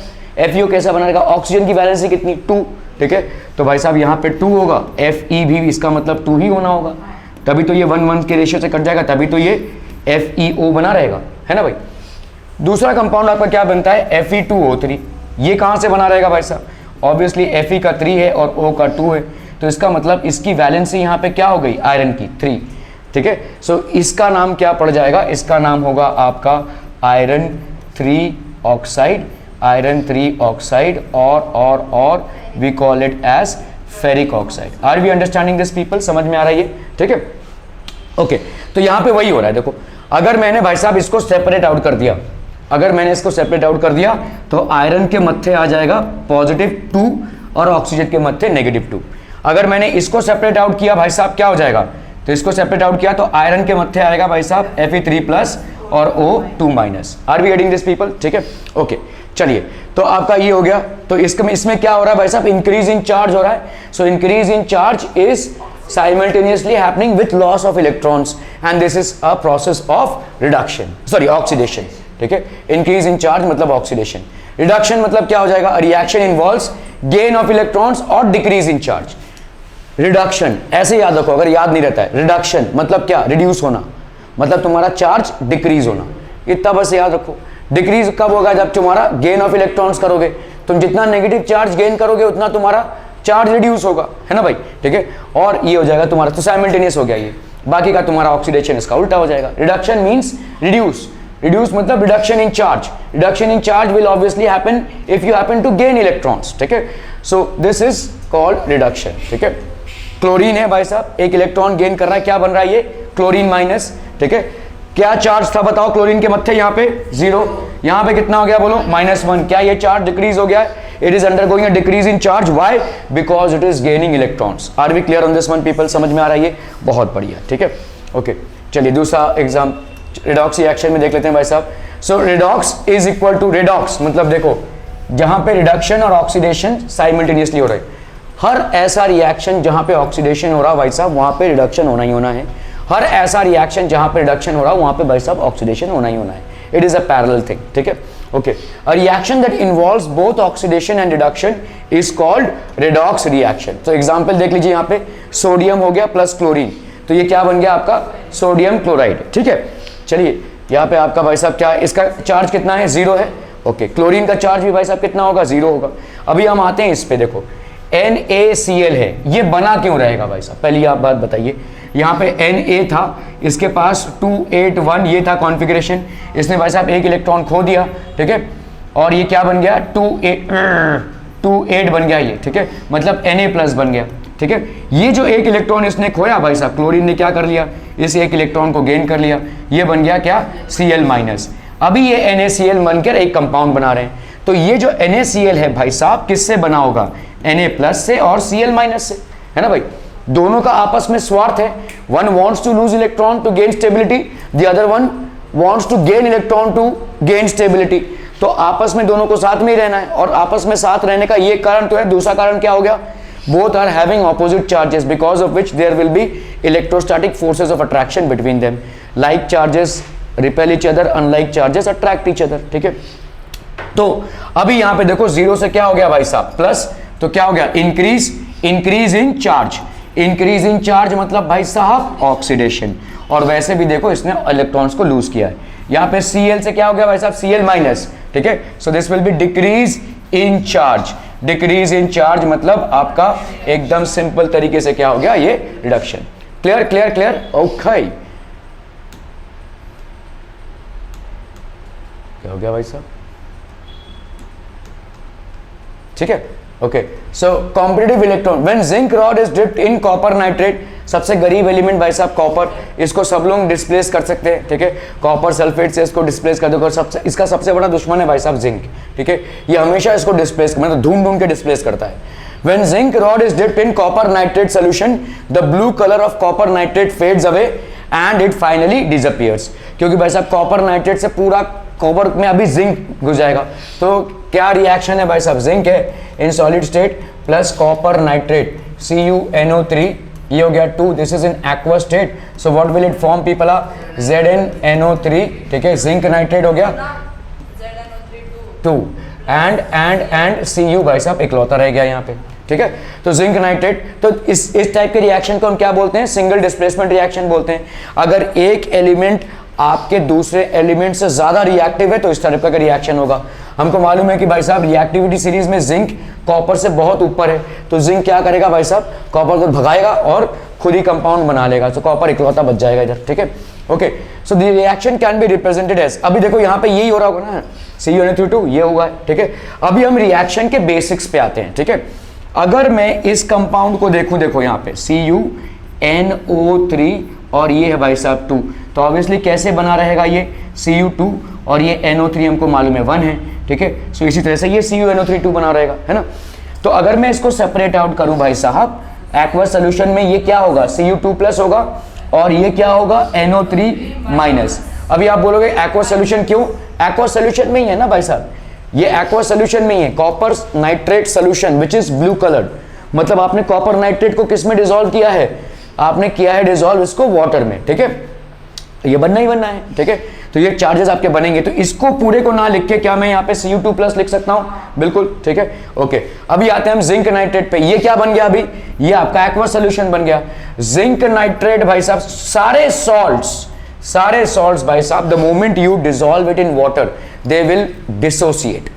Speaker 1: FeO कैसा बना रहेगा, ऑक्सीजन की वैलेंसी कितनी, 2, ठीक है। तो भाई साहब यहाँ पे 2 होगा, Fe भी इसका मतलब 2 ही होना होगा, तभी तो ये 1:1 के रेशियो से कट जाएगा, तभी तो ये FeO बना रहेगा, है ना भाई। दूसरा कंपाउंड आपका क्या बनता है, Fe2O3, ये कहाँ से बना रहेगा भाई साहब, ऑब्वियसली Fe का 3 है और O का 2 है, तो इसका मतलब इसकी वैलेंसी यहाँ पे क्या हो गई, आयरन की 3, ठीक है। सो इसका नाम क्या पड़ जाएगा, इसका नाम होगा आपका आयरन 3 ऑक्साइड, आयरन 3 ऑक्साइड, और we call it as ferric oxide. Are we understanding this people, समझ में आ रहा है ये, ठीक है, ओके। तो यहाँ पे वही हो रहा है, देखो अगर मैंने भाई साहब इसको सेपरेट आउट कर दिया, अगर मैंने इसको सेपरेट आउट कर दिया तो आयरन के मत्थे आ जाएगा +2 और ऑक्सीजन के मत्थे -2। अगर मैंने इसको सेपरेट आउट किया भाई साहब क्या हो जाएगा, तो इसको सेपरेट आउट किया तो आयरन के मत्थे आएगा भाई साहब Fe3+ और O2-। Are we getting this people, ठीक है, ओके। चलिए तो आपका ये हो गया, तो इसमें क्या हो रहा है भाई साहब, इंक्रीज इन चार्ज हो रहा है। So increase in charge is simultaneously happening with loss of electrons and this is a process of reduction, sorry oxidation, ठीक है। increase in charge मतलब oxidation, reduction मतलब क्या हो जाएगा, reaction involves gain of electrons और decrease in charge। reduction ऐसे याद रखो, अगर याद नहीं रहता है, reduction मतलब क्या, reduce होना, मतलब तुम्हारा चार्ज डिक्रीज होना, इतना बस याद रखो। डिक्रीज कब होगा, जब तुम्हारा गेन ऑफ इलेक्ट्रॉन्स करोगे, तुम जितना नेगेटिव चार्ज गेन करोगे उतना तुम्हारा चार्ज रिड्यूस होगा, है ना भाई, ठीक है। और ये हो जाएगा तुम्हारा, तो साइमल्टेनियस हो गया ये, बाकी का तुम्हारा ऑक्सीडेशन इसका उल्टा हो जाएगा। रिडक्शन मींस रिड्यूस, रिड्यूस मतलब reduction in charge, reduction in charge will obviously happen if you happen to gain electrons, ठीक है। So this is called reduction, ठीक है। क्लोरीन है भाई साहब, एक इलेक्ट्रॉन गेन कर रहा है, क्या बन रहा है ये, क्लोरीन माइनस, ठीक है। क्या चार्ज था बताओ क्लोरीन के मत्थे, यहाँ पे 0, यहाँ पे कितना हो गया बोलो, -1। क्या ये चार्ज डिक्रीज हो गया है, it is undergoing a decrease in charge, why, because it is gaining electrons. Are we clear on this one people, समझ में आ रहा है ये, बहुत बढ़िया, ठीक है, ओके। चलिए दूसरा एग्जाम रिडॉक्स रिएक्शन में देख लेते हैं भाई साहब। So redox is equal to, redox मतलब देखो जहां पे रिडक्शन और ऑक्सीडेशन साइमल्टेनियसली हो रहे, हर ऐसा रिएक्शन जहां पे ऑक्सीडेशन हो रहा भाई साहब वहां पे रिडक्शन होना ही होना है, हर ऐसा रिएक्शन जहां पे रिडक्शन हो रहा वहां पे भाई साहब ऑक्सीडेशन होना ही होना है। It is a parallel thing, ठीक है, okay. A reaction that involves both oxidation and reduction is called redox reaction. तो एग्जांपल देख लीजिए, यहाँ पे सोडियम हो गया प्लस क्लोरीन, तो ये क्या बन गया आपका, सोडियम क्लोराइड, ठीक है। चलिए यहाँ पे आपका भाई साहब क्या, इसका चार्ज कितना है, 0 है, ओके। क्लोरीन का चार्ज भी भाई साहब कितना होगा, 0 होगा। अभी हम आते हैं इस पे, देखो NaCl है, ये बना क्यों रहेगा भाई साहब, पहली आप बात बताइए। यहाँ पे Na था, इसके पास 281 ये था कॉन्फ़िगरेशन, इसने भाई साहब एक इलेक्ट्रॉन खो दिया, ठीक है, और ये क्या बन गया 28 बन गया ये, ठीक है, मतलब Na+ बन गया, ठीक है। ये जो एक इलेक्ट्रॉन इसने खोया भाई साहब, क्लोरीन ने क्या कर लिया, इस एक इलेक्ट्रॉन को गेन कर लिया, ये बन गया क्या Cl-। अभी ये NaCl बनकर एक कंपाउंड बना रहे हैं, तो ये जो NaCl है भाई साहब किससे बना होगा, Na+ से और Cl- से, है ना भाई। दोनों का आपस में स्वार्थ है, one wants to lose electron to gain stability, the other one wants to gain electron to gain stability. तो आपस में दोनों को साथ में ही रहना है, और आपस में साथ रहने का ये कारण तो है। दूसरा कारण क्या हो गया, both are having opposite charges because of which there will be electrostatic forces of attraction between them, like charges repel each other, unlike charges attract each other, ठीक है। तो अभी यहां पे देखो जीरो से क्या हो गया भाई साहब प्लस, तो क्या हो गया increase in charge, increase in charge मतलब भाई साहब ऑक्सीडेशन, और वैसे भी देखो इसने इलेक्ट्रॉन्स को लूज किया है। यहां पे Cl से क्या हो गया भाई साहब Cl-, ठीक है, so this will be decrease in charge, decrease in charge मतलब आपका एकदम सिंपल तरीके से क्या हो गया ये reduction. Clear clear clear, okay. क्या हो गया भाई साहब, ठीक है, okay. So competitive electron when zinc rod is dipped in copper nitrate, सबसे गरीब एलिमेंट भाई साहब कॉपर, इसको सब लोग डिस्प्लेस कर सकते हैं, ठीक है, कॉपर सल्फेट से इसको डिस्प्लेस कर दो, सबसे इसका सबसे बड़ा दुश्मन है भाई साहब जिंक, ठीक है, ये हमेशा इसको डिस्प्लेस मतलब ढूंढ के डिस्प्लेस करता है। When zinc rod is dipped in copper nitrate solution, the blue color of copper nitrate fades away and it finally disappears। क्योंकि भाई साहब कॉपर नाइट्रेट से पूरा कॉपर में अभी जिंक घुस जाएगा, तो क्या रिएक्शन है भाई साहब, जिंक है in solid state plus copper nitrate CuNO3, ये हो गया 2, this is in aqua state, so what will it form people, ZnNO3, ठीक है, जिंक नाइट्रेट हो गया
Speaker 2: ZnO3
Speaker 1: 2 एंड Cu भाई साहब इकलौता रह गया यहाँ पे, ठीक है। तो जिंक नाइट्रेट, तो इस टाइप के रिएक्शन को हम क्या बोलते हैं, सिंगल डिस्प्लेसमेंट रिएक्शन बोलते हैं। अगर एक एलिमेंट आपके दूसरे एलिमेंट से ज्यादा रिएक्टिव है तो इस टाइप का रिएक्शन होगा। हमको मालूम है कि भाई साहब रिएक्टिविटी सीरीज में जिंक कॉपर से बहुत ऊपर है, तो जिंक क्या करेगा भाई साहब, कॉपर को भगाएगा और खुद ही कंपाउंड बना लेगा, तो कॉपर इकलौता बच जाएगा इधर, ठीक है, okay. So the reaction can be represented as, अभी देखो यहाँ पे यही हो रहा होगा ना, CuNO3 ये हुआ है, ठीक है। अभी हम रिएक्शन के बेसिक्स पे आते हैं, ठीक है। अगर मैं इस कंपाउंड को देखो यहाँ पे CuNO3 और ये है भाई साहब 2, तो ऑब्वियसली कैसे बना रहेगा ये Cu2 और ये NO3 हमको मालूम है 1 है, ठीक है। सो इसी तरह से ये CuNO3 2 बना रहेगा, है ना। तो अगर मैं इसको सेपरेट आउट करूं भाई साहब एक्वस सोल्यूशन में, ये क्या होगा Cu2+ होगा और ये क्या होगा NO3-। अभी आप बोलोगे एक्वस सोल्यूशन क्यों, एक्वस सोल्यूशन में ही है ना भाई साहब, ये एक्वस सोल्यूशन में ही है, copper nitrate solution which is blue coloured, मतलब आपने कॉपर नाइट्रेट को किस में डिसॉल्व किया है, आपने किया है डिसॉल्व इसको वाटर में, ठीक है, ये बनना ही बनना है, ठीक है। तो ये चार्जेस आपके बनेंगे, तो इसको पूरे को ना लिख के क्या मैं यहाँ पे Cu2+ लिख सकता हूँ, बिल्कुल, ठीक है, ओके। अभी आते हैं हम जिंक नाइट्रेट पे, ये क्या बन गया अभी, ये आपका एक्वस सोल्यूशन बन गया। जिंक नाइट्रेट भाई साहब, सारे सॉल्ट्स भाई साहब the moment you dissolve it in water they will dissociate.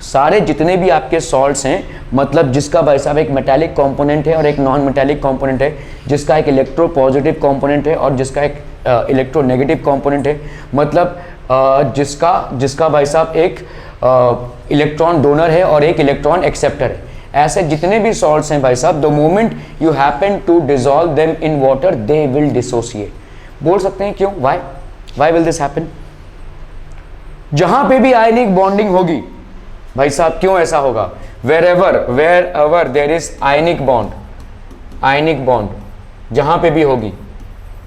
Speaker 1: सारे जितने भी आपके सॉल्ट्स हैं, मतलब जिसका भाई साहब एक मेटालिक कंपोनेंट है और एक नॉन मेटालिक कंपोनेंट है, जिसका एक इलेक्ट्रो पॉजिटिव कंपोनेंट है और जिसका एक इलेक्ट्रो नेगेटिव कंपोनेंट है, मतलब जिसका भाई साहब एक इलेक्ट्रॉन डोनर है और एक इलेक्ट्रॉन एक्सेप्टर है, ऐसे जितने भी सॉल्ट्स हैं भाई साहब the moment you happen to dissolve them in water they will dissociate. बोल सकते हैं क्यों, व्हाई विल दिस हैपन, जहां पे भी आयनिक बॉन्डिंग होगी भाई साहब, क्यों ऐसा होगा, wherever there is ionic bond जहां पे भी होगी,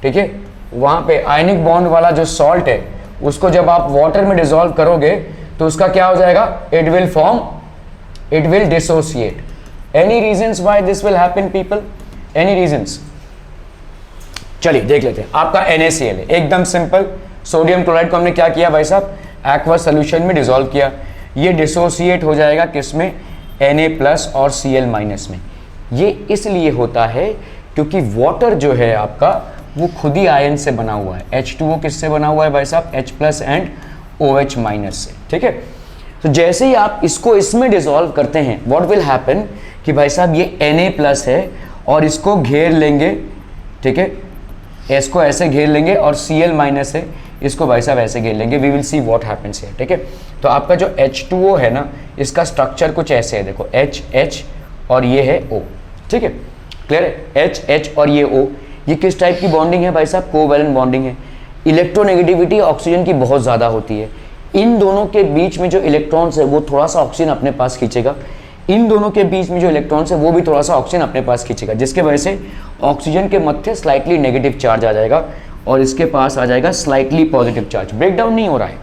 Speaker 1: ठीक है, वहां पे आयनिक बॉन्ड वाला जो सॉल्ट है उसको जब आप वाटर में डिसॉल्व करोगे तो उसका क्या हो जाएगा, it will dissociate. Any reasons why this will happen people, any reasons? चलिए देख लेते हैं। आपका NaCl है, एकदम सिंपल, सोडियम क्लोराइड को हमने क्या किया भाई साहब, एक्वस सोल्यूशन में डिसॉल्व किया, ये डिसोसिएट हो जाएगा किसमें, Na+ और Cl- में। ये इसलिए होता है क्योंकि वाटर जो है आपका वो खुद ही आयन से बना हुआ है, H2O किससे बना हुआ है भाई साहब, H+ एंड OH- से, ठीक है। तो जैसे ही आप इसको इसमें डिसॉल्व करते हैं, व्हाट विल हैपन कि भाई साहब ये Na+ है और इसको घेर लेंगे, ठीक है, S को ऐसे घेर लेंगे और Cl- है, इसको भाई साहब ऐसे घेर लेंगे। We will see what happens here, ठीक है। तो आपका जो H2O है ना, इसका स्ट्रक्चर कुछ ऐसे है, देखो H और ये है O, ठीक है, क्लियर है। H और ये O, ये किस टाइप की बॉन्डिंग है भाई साहब? कोवैलेंट बॉन्डिंग है। इलेक्ट्रोनेगेटिविटी ऑक्सीजन की बहुत ज़्यादा होती है। इन दोनों के बीच में जो इलेक्ट्रॉन्स है वो थोड़ा सा ऑक्सीजन अपने पास खींचेगा, इन दोनों के बीच में जो इलेक्ट्रॉन्स है वो भी थोड़ा सा ऑक्सीजन अपने पास खींचेगा, जिसके वजह से ऑक्सीजन के मध्य स्लाइटली नेगेटिव चार्ज आ जाएगा और इसके पास आ जाएगा स्लाइटली पॉजिटिव चार्ज। ब्रेकडाउन नहीं हो रहा है,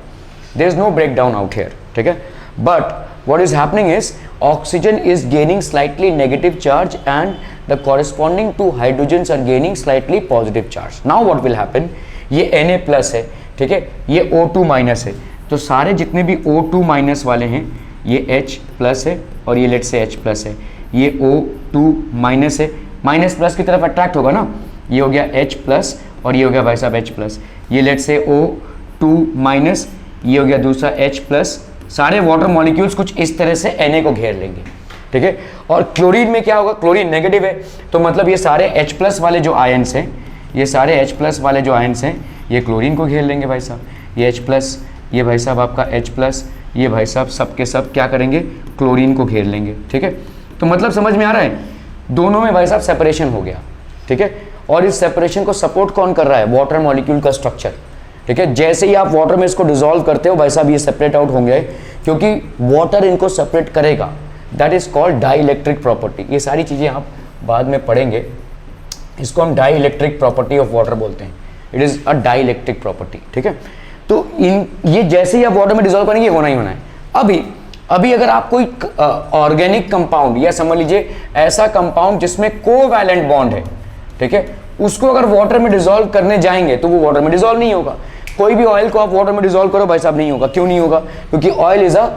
Speaker 1: there is no breakdown out here, ठीक है। But what is happening is oxygen is gaining slightly negative charge and the corresponding two hydrogens are gaining slightly positive charge. Now what will happen, ये Na+ है, ठीक है, ये O2- है, तो सारे जितने भी O2- वाले हैं ये H+ है और ये लेट से H+ है, ये O2- है, माइनस+ की तरफ अट्रैक्ट होगा ना, ये हो गया H+ और ये हो गया भाई साहब H+, ये लेट से O2-, ये हो गया दूसरा H+, सारे वाटर मॉलिक्यूल्स कुछ इस तरह से Na को घेर लेंगे, ठीक है। और क्लोरीन में क्या होगा, क्लोरीन नेगेटिव है, तो मतलब ये सारे H+ वाले जो आयंस हैं, ये सारे H+ वाले जो आयंस हैं ये क्लोरीन को घेर लेंगे भाई साहब। ये H+, ये भाई साहब आपका H+, ये भाई साहब सब के सब क्या करेंगे, क्लोरीन को घेर लेंगे, ठीक है। तो मतलब समझ में आ रहा है, दोनों में भाई साहब सेपरेशन हो गया, ठीक है। और इस सेपरेशन को सपोर्ट कौन कर रहा है, वाटर मॉलिक्यूल का स्ट्रक्चर, ठीक है। जैसे ही आप वाटर में इसको डिसॉल्व करते हो भाई साहब ये सेपरेट आउट होंगे, क्योंकि वाटर इनको सेपरेट करेगा, that is called dielectric property. ये सारी चीज़ें आप बाद में पढ़ेंगे, इसको हम dielectric property of water बोलते हैं, it is a dielectric property, ठीक है। तो ये जैसे ही आप वाटर में डिसॉल्व करेंगे होना ही होना है। अभी अगर आप कोई ऑर्गेनिक कंपाउंड या समझ लीजिए ऐसा कंपाउंड जिसमें कोवैलेंट बॉन्ड है, ठीक है, उसको अगर वाटर में डिसॉल्व करने जाएंगे तो वो वाटर में डिसॉल्व नहीं होगा। कोई भी ऑयल को आप वाटर में डिसॉल्व करो भाई साहब नहीं होगा। क्यों नहीं होगा? क्योंकि oil is a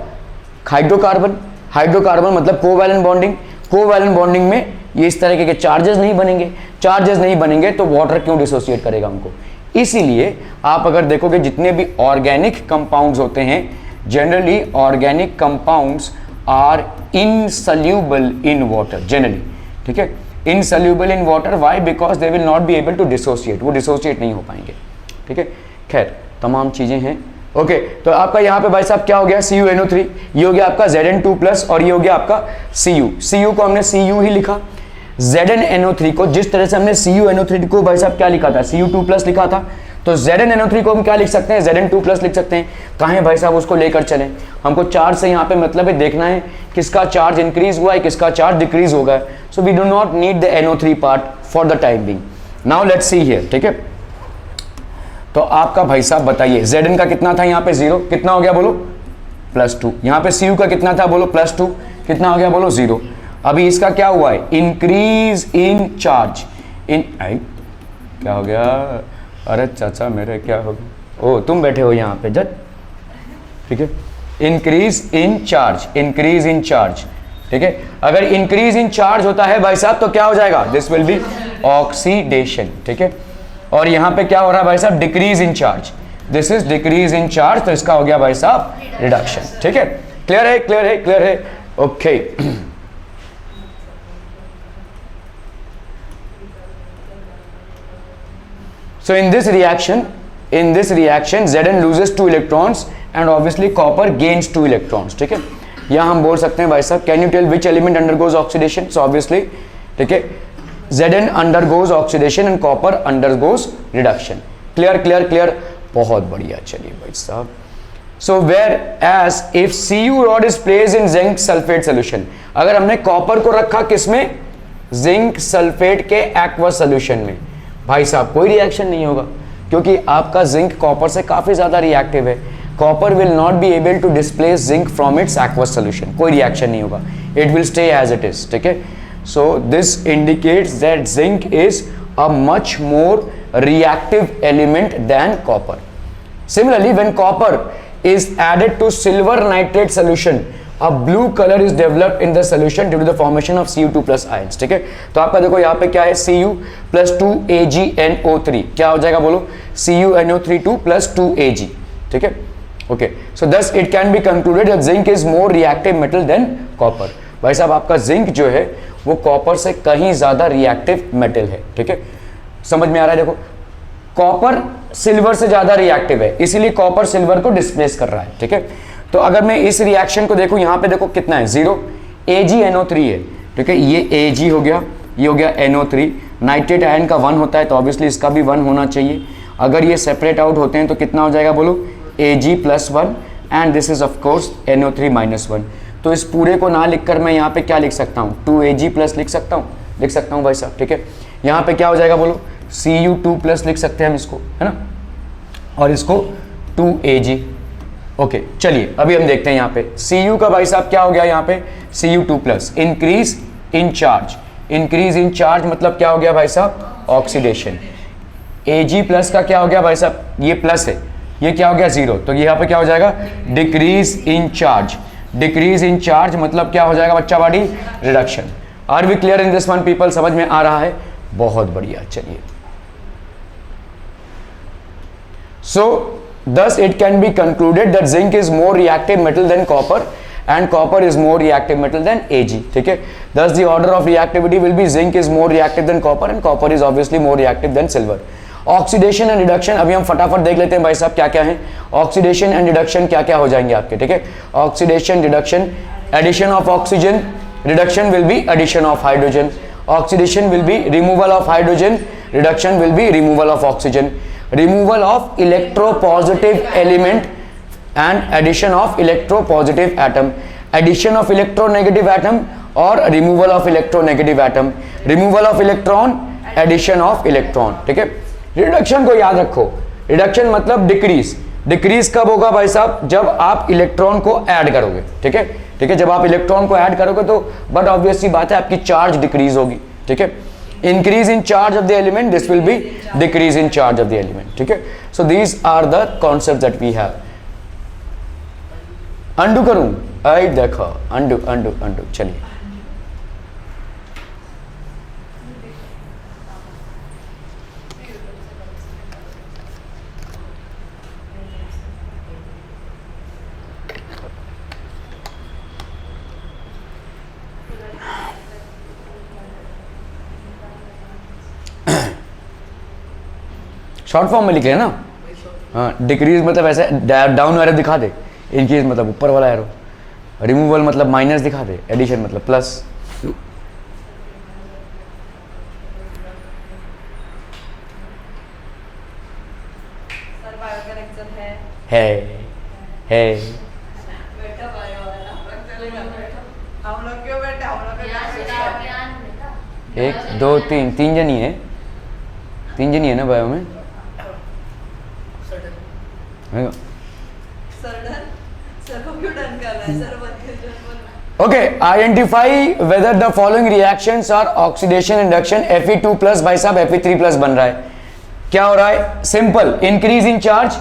Speaker 1: hydrocarbon, hydrocarbon मतलब कोवैलेंट बॉन्डिंग, कोवैलेंट बॉन्डिंग में ये इस तरह के चार्जेस नहीं बनेंगे, चार्जेस नहीं बनेंगे तो वाटर क्यों डिसोसिएट करेगा हमको। इसीलिए आप अगर देखोगे जितने भी ऑर्गेनिक कंपाउंड्स होते हैं, generally organic compounds are insoluble in water generally, ठीक है, insoluble in water. Why? Because they will not be able to dissociate, वो डिसोसिएट नहीं हो पाएंगे, ठीक है। खैर तमाम चीजें हैं, ओके। तो आपका यहाँ पे भाई साहब क्या हो गया, CuNO3, ये हो गया आपका Zn2+ और ये हो गया आपका Cu को हमने Cu ही लिखा। ZnNO3 को जिस तरह से हमने CuNO3 को भाई साहब क्या लिखा था, Cu2+ लिखा था, तो ZnNO3 को हम क्या लिख सकते हैं, Zn2+ लिख सकते हैं। कहाँ भाई साहब उसको लेकर चलें, हमको चार्ज से यहाँ पे मतलब है देखना है किसका चार्ज इंक्रीज हुआ है, किसका चार्ज डिक्रीज हो गया। So we do not need the NO3 part for the time being. Now let's see here, ठीक है। तो आपका भाई साहब बताइए Zn का कितना था यहाँ पे 0, कितना हो गया बोलो, +2। यहाँ पे Cu का कितना था बोलो, +2, कितना हो गया बोलो, 0। अभी इसका क्या हुआ है, इंक्रीज इन चार्ज, क्या हो गया, अरे चाचा मेरे क्या हो गया, ओ तुम बैठे हो यहाँ पे जज, ठीक है। Increase in charge, increase in charge, ठीक है। अगर इंक्रीज इन चार्ज होता है भाई साहब तो क्या हो जाएगा, दिस विल बी ऑक्सीडेशन, ठीक है। और यहाँ पे क्या हो रहा है भाई साहब, decrease in charge, this is decrease in charge, तो इसका हो गया भाई साहब रिडक्शन, ठीक है। क्लियर है, क्लियर है, क्लियर है, okay. So in this reaction Zn loses 2 electrons and obviously copper gains 2 electrons, ठीक है। यहाँ हम बोल सकते हैं भाई साहब, can you tell which element undergoes oxidation? So obviously, ठीक है, Zn undergoes oxidation and copper undergoes reduction. Clear, clear, clear, बहुत बढ़िया। चलिए भाई साहब, so whereas if Cu rod is placed in zinc sulfate solution, अगर हमने कॉपर को रखा किसमें, जिंक सल्फेट के एक्वस सोल्यूशन में, भाई साहब कोई रिएक्शन नहीं होगा, क्योंकि आपका जिंक कॉपर से काफी ज्यादा रिएक्टिव है। Copper will not be able to displace zinc from its aqueous solution, कोई रिएक्शन नहीं होगा, it will stay as it is, ठीक है। So this indicates that zinc is a much more reactive element than copper. Similarly when copper is added to silver nitrate solution, a blue color is developed in the solution due to the formation of Cu2+ ions, ठीक है। तो आपका देखो यहाँ पे क्या है, Cu + 2AgNO3, क्या हो जाएगा बोलो, CuNO3 + 2Ag, ठीक है, okay. So thus it can be concluded that zinc is more reactive metal than copper। भाई साहब आपका जिंक जो है वो कॉपर से कहीं ज़्यादा रिएक्टिव मेटल है, ठीक है, समझ में आ रहा है। देखो कॉपर सिल्वर से ज़्यादा रिएक्टिव है, इसीलिए कॉपर सिल्वर को डिस्प्लेस कर रहा है, ठीक है। तो अगर मैं इस रिएक्शन को देखूँ, यहाँ पे देखो कितना है 0, AgNO3 है, ठीक है, ये Ag हो गया, ये हो गया NO3। नाइट्रेट आयन का 1 होता है तो ऑब्वियसली इसका भी 1 होना चाहिए। अगर ये सेपरेट आउट होते हैं तो कितना हो जाएगा बोलो, Ag+1 and this is of course NO3-1। तो इस पूरे को ना लिखकर मैं यहाँ पे क्या लिख सकता हूँ, 2Ag+ लिख सकता हूँ भाई साहब, ठीक है। यहाँ पे क्या हो जाएगा बोलो, Cu2+ लिख सकते हैं हम इसको, है ना, और इसको 2Ag। ओके चलिए अभी हम देखते हैं यहाँ पे Cu का भाई साहब क्या हो गया, यहाँ पे Cu2+, increase in charge. Increase in charge मतलब क्या हो गया भाई साहब, ऑक्सीडेशन। Ag+ का क्या हो गया भाई साहब, ये प्लस है, ये क्या हो गया 0, तो यहाँ पे क्या हो जाएगा, decrease in charge. Decrease in charge मतलब क्या हो जाएगा बच्चा बाड़ी, reduction. Are we clear in this one people, समझ में आ रहा है, बहुत बढ़िया। चलिए सो thus it can be concluded that zinc is more reactive metal than copper and copper is more reactive metal than Ag, ठीक है। thus the order of reactivity will be zinc is more reactive than copper and copper is obviously more reactive than silver। Oxidation and reduction अभी हम फटाफट देख लेते हैं भाई साहब क्या क्या है। ऑक्सीडेशन एंड रिडक्शन क्या क्या हो जाएंगे आपके, ठीक है। Oxidation reduction, addition of oxygen, reduction will be addition of hydrogen. Oxidation will be removal of hydrogen, reduction will be removal of oxygen. Removal of electropositive element and addition of electropositive atom. Addition of electronegative atom और removal of electronegative atom. Removal of electron, addition of electron, ठीक है। Reduction को याद रखो, reduction मतलब decrease. Decrease कब होगा भाई साहब, जब आप इलेक्ट्रॉन को ऐड करोगे, ठीक है, ठीक है, जब आप इलेक्ट्रॉन को ऐड करोगे तो बट ऑब्वियसली बात है आपकी चार्ज डिक्रीज होगी, ठीक है। Increase in charge of the element, this will be decrease in charge of the element, ठीक है। So these are the concept that we have. Undo करूं, आई देखो अंडू अंडू अंडू, चलिए शॉर्ट फॉर्म में लिख रहे हैं ना, हाँ। डिक्रीज मतलब ऐसे डाउन एरो दिखा दे, इंक्रीज मतलब ऊपर वाला एरो, रिमूवल मतलब माइनस दिखा दे, एडिशन मतलब प्लस। है
Speaker 2: बेटा बायो वाला हम लोग क्यों बैठे, हम लोग
Speaker 1: एक दो तीन, तीन जनी है, तीन जनी है ना बायो में। Okay, identify whether the following reactions are oxidation induction. Fe2+ भाई साहब Fe3+ बन रहा है, क्या हो रहा है, सिंपल इंक्रीज इन चार्ज।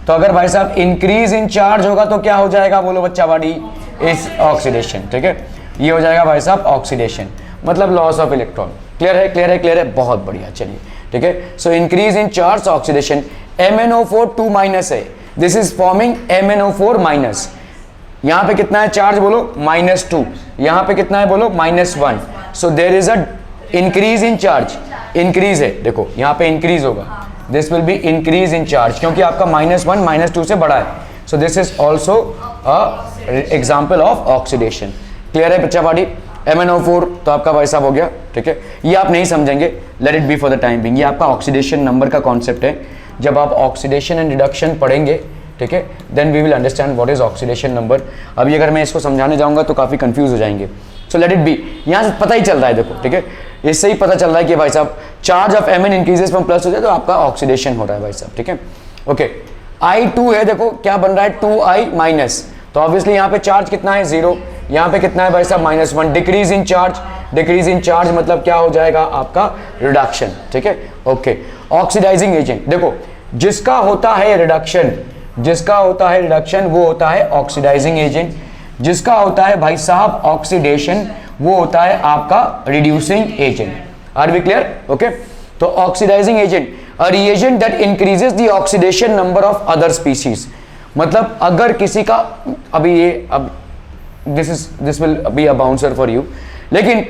Speaker 1: तो अगर भाई साहब इंक्रीज इन चार्ज होगा तो क्या हो जाएगा बोलो बच्चा बाड़ी, इस ऑक्सीडेशन, ठीक है। ये हो जाएगा भाई साहब ऑक्सीडेशन मतलब लॉस ऑफ इलेक्ट्रॉन। क्लियर है, क्लियर है, क्लियर है, बहुत बढ़िया। चलिए ठीक है, so increase in charge oxidation. MnO4 2- है, दिस इज फॉर्मिंग MnO4-। यहाँ पे कितना है चार्ज बोलो, -2। यहाँ पे कितना है बोलो, -1। So there is a increase in charge, increase है, देखो यहाँ पे इंक्रीज होगा, this will be increase in charge क्योंकि आपका -1 -2 से बड़ा है। So this is also a example of oxidation. Clear है बच्चा पार्टी। MnO4 तो आपका भाई साहब हो गया, ठीक है। ये आप नहीं समझेंगे, let it be for the time Bing. ये आपका ऑक्सीडेशन नंबर का कॉन्सेप्ट है। जब आप ऑक्सीडेशन एंड रिडक्शन पढ़ेंगे, ठीक है, then we will understand what is oxidation number. अभी अगर मैं इसको समझाने जाऊंगा तो काफ़ी कंफ्यूज हो जाएंगे। सो लेट इट बी, यहाँ से पता ही चल रहा है, देखो ठीक है, इससे ही पता चल रहा है कि भाई साहब charge of Mn increases from plus हो जाए तो आपका ऑक्सीडेशन हो रहा है भाई साहब, ठीक है। ओके, I2 है, देखो क्या बन रहा है, 2I-। तो ऑब्वियसली यहाँ पे चार्ज कितना है, 0। यहाँ पे कितना है भाई साहब, -1। Decrease in charge, decrease in charge मतलब क्या हो जाएगा आपका, रिडक्शन, ठीक है। ओके, ऑक्सीडाइजिंग एजेंट, देखो जिसका होता है रिडक्शन, जिसका होता है रिडक्शन वो होता है ऑक्सीडाइजिंग एजेंट। जिसका होता है भाई साहब ऑक्सीडेशन वो होता है आपका reducing agent. Are we clear? Okay, तो oxidising agent, a reagent that increases the oxidation number of other species. मतलब अगर किसी का, अभी ये अब this will be a bouncer for you. लेकिन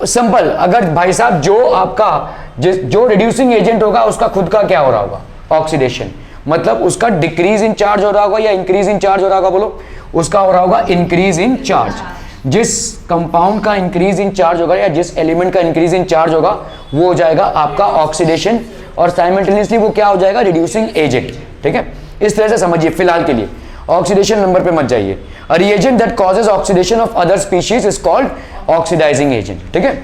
Speaker 1: सिंपल, अगर भाई साहब जो आपका जो रिड्यूसिंग एजेंट होगा उसका खुद का क्या हो रहा होगा, ऑक्सीडेशन, मतलब उसका डिक्रीज इन चार्ज हो रहा होगा या इंक्रीज इन चार्ज हो रहा होगा, बोलो, उसका हो रहा होगा इंक्रीज इन चार्ज। जिस कंपाउंड का इंक्रीज इन चार्ज होगा या जिस एलिमेंट का इंक्रीज इन चार्ज होगा वो हो जाएगा आपका ऑक्सीडेशन, और साइमल्टेनियसली वो क्या हो जाएगा, रिड्यूसिंग एजेंट। ठीक है, इस तरह से समझिए फिलहाल के लिए, ऑक्सीडेशन नंबर पे मत जाइए। A reagent that causes oxidation of other species is called oxidising agent. ठीक है,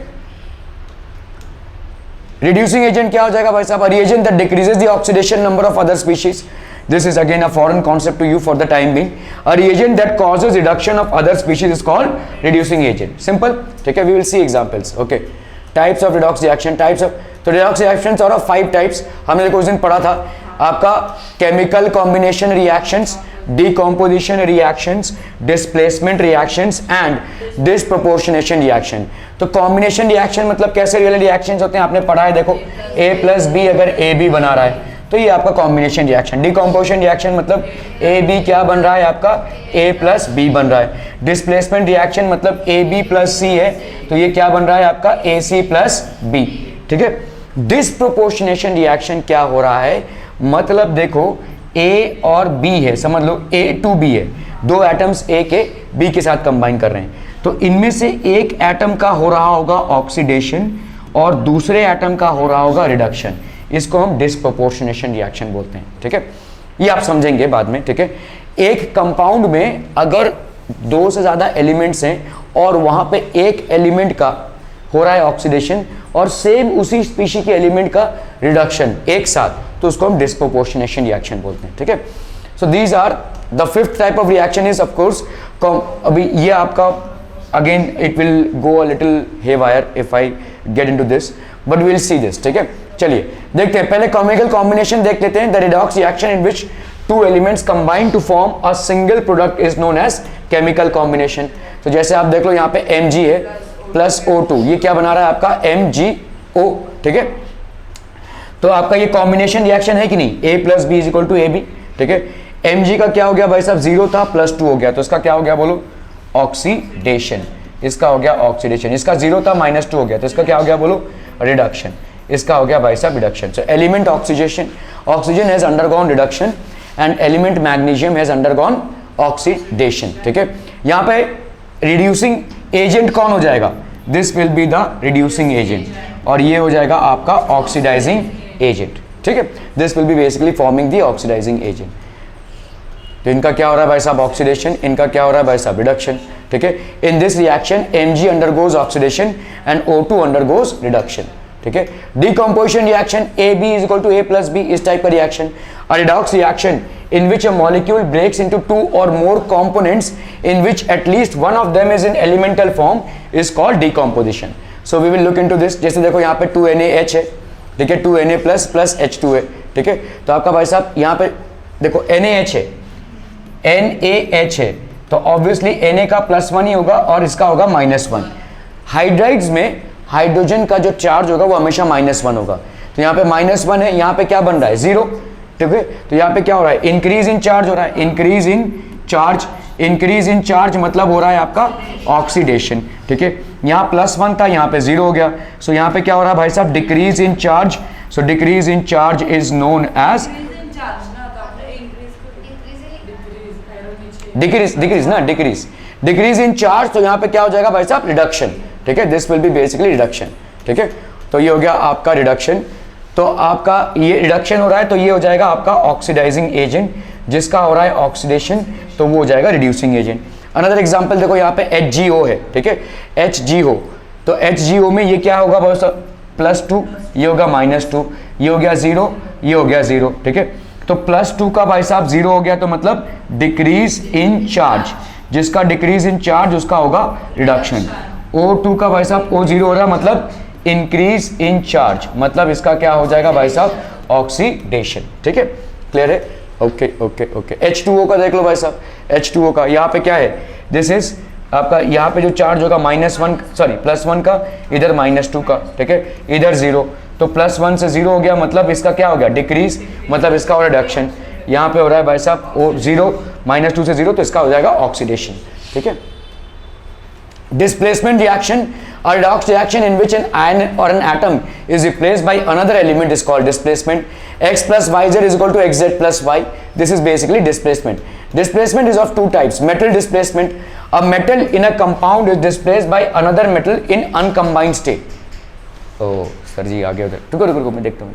Speaker 1: रिड्यूसिंग एजेंट क्या हो जाएगा भाई साहब, a reagent that decreases the oxidation number of other species. This is again a foreign concept to you for the time being. A reagent that causes reduction of other species is called reducing agent. Simple. ठीक है, we will see examples. Okay. Types of redox reaction. Types of, तो redox reactions are of 5 types. हमने कुछ दिन पढ़ा था आपका chemical combination reactions, decomposition reactions, displacement reactions and disproportionation reaction. तो combination reaction मतलब कैसे रियल reactions होते हैं आपने पढ़ा है, देखो A plus B अगर AB बना रहा है तो ये आपका कॉम्बिनेशन रिएक्शन। डिकम्पोजिशन रिएक्शन मतलब ए बी क्या बन रहा है आपका, ए प्लस बी बन रहा है। डिस्प्लेसमेंट रिएक्शन मतलब ए बी प्लस सी है तो ये क्या बन रहा है आपका, ए सी प्लस बी। ठीक है, डिस्प्रोपोर्शनेशन रिएक्शन क्या हो रहा है, मतलब देखो ए और बी है, समझ लो ए टू बी है, दो एटम्स ए के बी के साथ कंबाइन कर रहे हैं, तो इनमें से एक एटम का हो रहा होगा ऑक्सीडेशन और दूसरे एटम का हो रहा होगा रिडक्शन। इसको हम डिस्प्रोपोर्शनेशन रिएक्शन बोलते हैं। ठीक है, ये आप समझेंगे बाद में। ठीक है, एक कंपाउंड में अगर 2 से ज़्यादा एलिमेंट्स हैं और वहाँ पे एक एलिमेंट का हो रहा है ऑक्सीडेशन और सेम उसी स्पीशी के एलिमेंट का रिडक्शन एक साथ, तो उसको हम डिस्प्रोपोर्शनेशन रिएक्शन बोलते हैं। ठीक है, so these are the 5th type of reaction is of course, अभी ये आपका again it will go a little haywire if I get into this, but we will see this. ठीक है, चलिए देखते हैं, पहले केमिकल कॉम्बिनेशन देख लेते हैं। The redox reaction in which 2 elements combine to form a single product is known as chemical combination. तो जैसे आप देख लो यहाँ पे Mg है प्लस O2, ये क्या बना रहा है आपका MgO। ठीक है, तो आपका ये कॉम्बिनेशन रिएक्शन है कि नहीं, A plus B is equal to A B. ठीक है, Mg का क्या हो गया भाई साहब, 0 था प्लस 2 हो गया, तो इसका क्या हो गया बोलो, ऑक्सीडेशन। इसका हो गया ऑक्सीडेशन, इसका 0 था -2 हो गया, तो इसका क्या हो गया बोलो, रिडक्शन। इसका हो गया भाई साहब reduction. So element oxidation, oxygen has undergone reduction and element magnesium has undergone oxidation. ठीक है, यहाँ पे रिड्यूसिंग एजेंट कौन हो जाएगा, this will be the reducing agent, और ये हो जाएगा आपका ऑक्सीडाइजिंग एजेंट। ठीक है, this will be basically forming the oxidising agent. तो इनका क्या हो रहा है भाई साहब, ऑक्सीडेशन, इनका क्या हो रहा है भाई साहब, रिडक्शन। ठीक है, in this reaction Mg undergoes oxidation and O2 undergoes reduction. ठीक है, decomposition reaction AB is equal to A plus B, इस टाइप का रिएक्शन। A redox reaction in which a molecule breaks into 2 or more components in which at least one of them is in elemental form is called decomposition. So we will look into this. जैसे देखो यहाँ पे 2NaH है, ठीक है, 2Na plus plus H2 है। ठीक है, तो आपका भाई साहब यहाँ पे देखो NaH है, NaH है, तो ऑब्वियसली Na का +1 ही होगा और इसका होगा -1। हाइड्राइड्स में हाइड्रोजन का जो चार्ज होगा वो हमेशा -1 होगा, तो यहाँ पे -1 है, यहाँ पे क्या बन रहा है 0। ठीक है, तो यहाँ पे क्या हो रहा है, इंक्रीज इन चार्ज हो रहा है, increase in charge, increase in charge मतलब हो रहा है आपका ऑक्सीडेशन। ठीक है, यहाँ +1 था, यहाँ पे 0 हो गया, सो यहाँ पे क्या हो रहा है भाई साहब, decrease in charge. So decrease in charge is known as decrease in charge, तो यहाँ पे क्या हो जाएगा भाई साहब, रिडक्शन। ठीक है, this will be basically reduction. ठीक है, तो ये हो गया आपका रिडक्शन। तो आपका ये रिडक्शन हो रहा है तो ये हो जाएगा आपका ऑक्सीडाइजिंग एजेंट, जिसका हो रहा है ऑक्सीडेशन तो वो हो जाएगा रिड्यूसिंग एजेंट। अनदर एग्जांपल देखो यहाँ पे HgO है। ठीक है, HgO, तो HgO में ये क्या होगा भाई साहब, +2, ये होगा -2, ये हो गया 0, ये हो गया 0। ठीक है, तो +2 का भाई साहब 0 हो गया, तो मतलब डिक्रीज इन चार्ज, जिसका डिक्रीज इन चार्ज उसका होगा रिडक्शन। O2 का भाई साहब O0 हो रहा है, मतलब इंक्रीज इन चार्ज, मतलब इसका क्या हो जाएगा भाई साहब, ऑक्सीडेशन। ठीक है, क्लियर है, ओके ओके ओके। H2O का देख लो भाई साहब, H2O का यहाँ पे क्या है, दिस इज आपका यहाँ पे जो चार्ज होगा +1 का, इधर -2 का। ठीक है, इधर 0, तो +1 से 0 हो गया, मतलब इसका क्या हो गया, डिक्रीज, मतलब इसका हो रहा है रिडक्शन। यहाँ पे हो रहा है भाई साहब O0, -2 से 0, तो इसका हो जाएगा ऑक्सीडेशन। ठीक है, Displacement reaction, a redox reaction in which an ion or an atom is replaced by another element is called displacement. X plus yz is equal to xz plus y. This is basically displacement. Displacement is of two types. Metal displacement, a metal in a compound is displaced by another metal in uncombined state. Oh sir ji आगे उधर रुको रुको रुको मैं देखता हूँ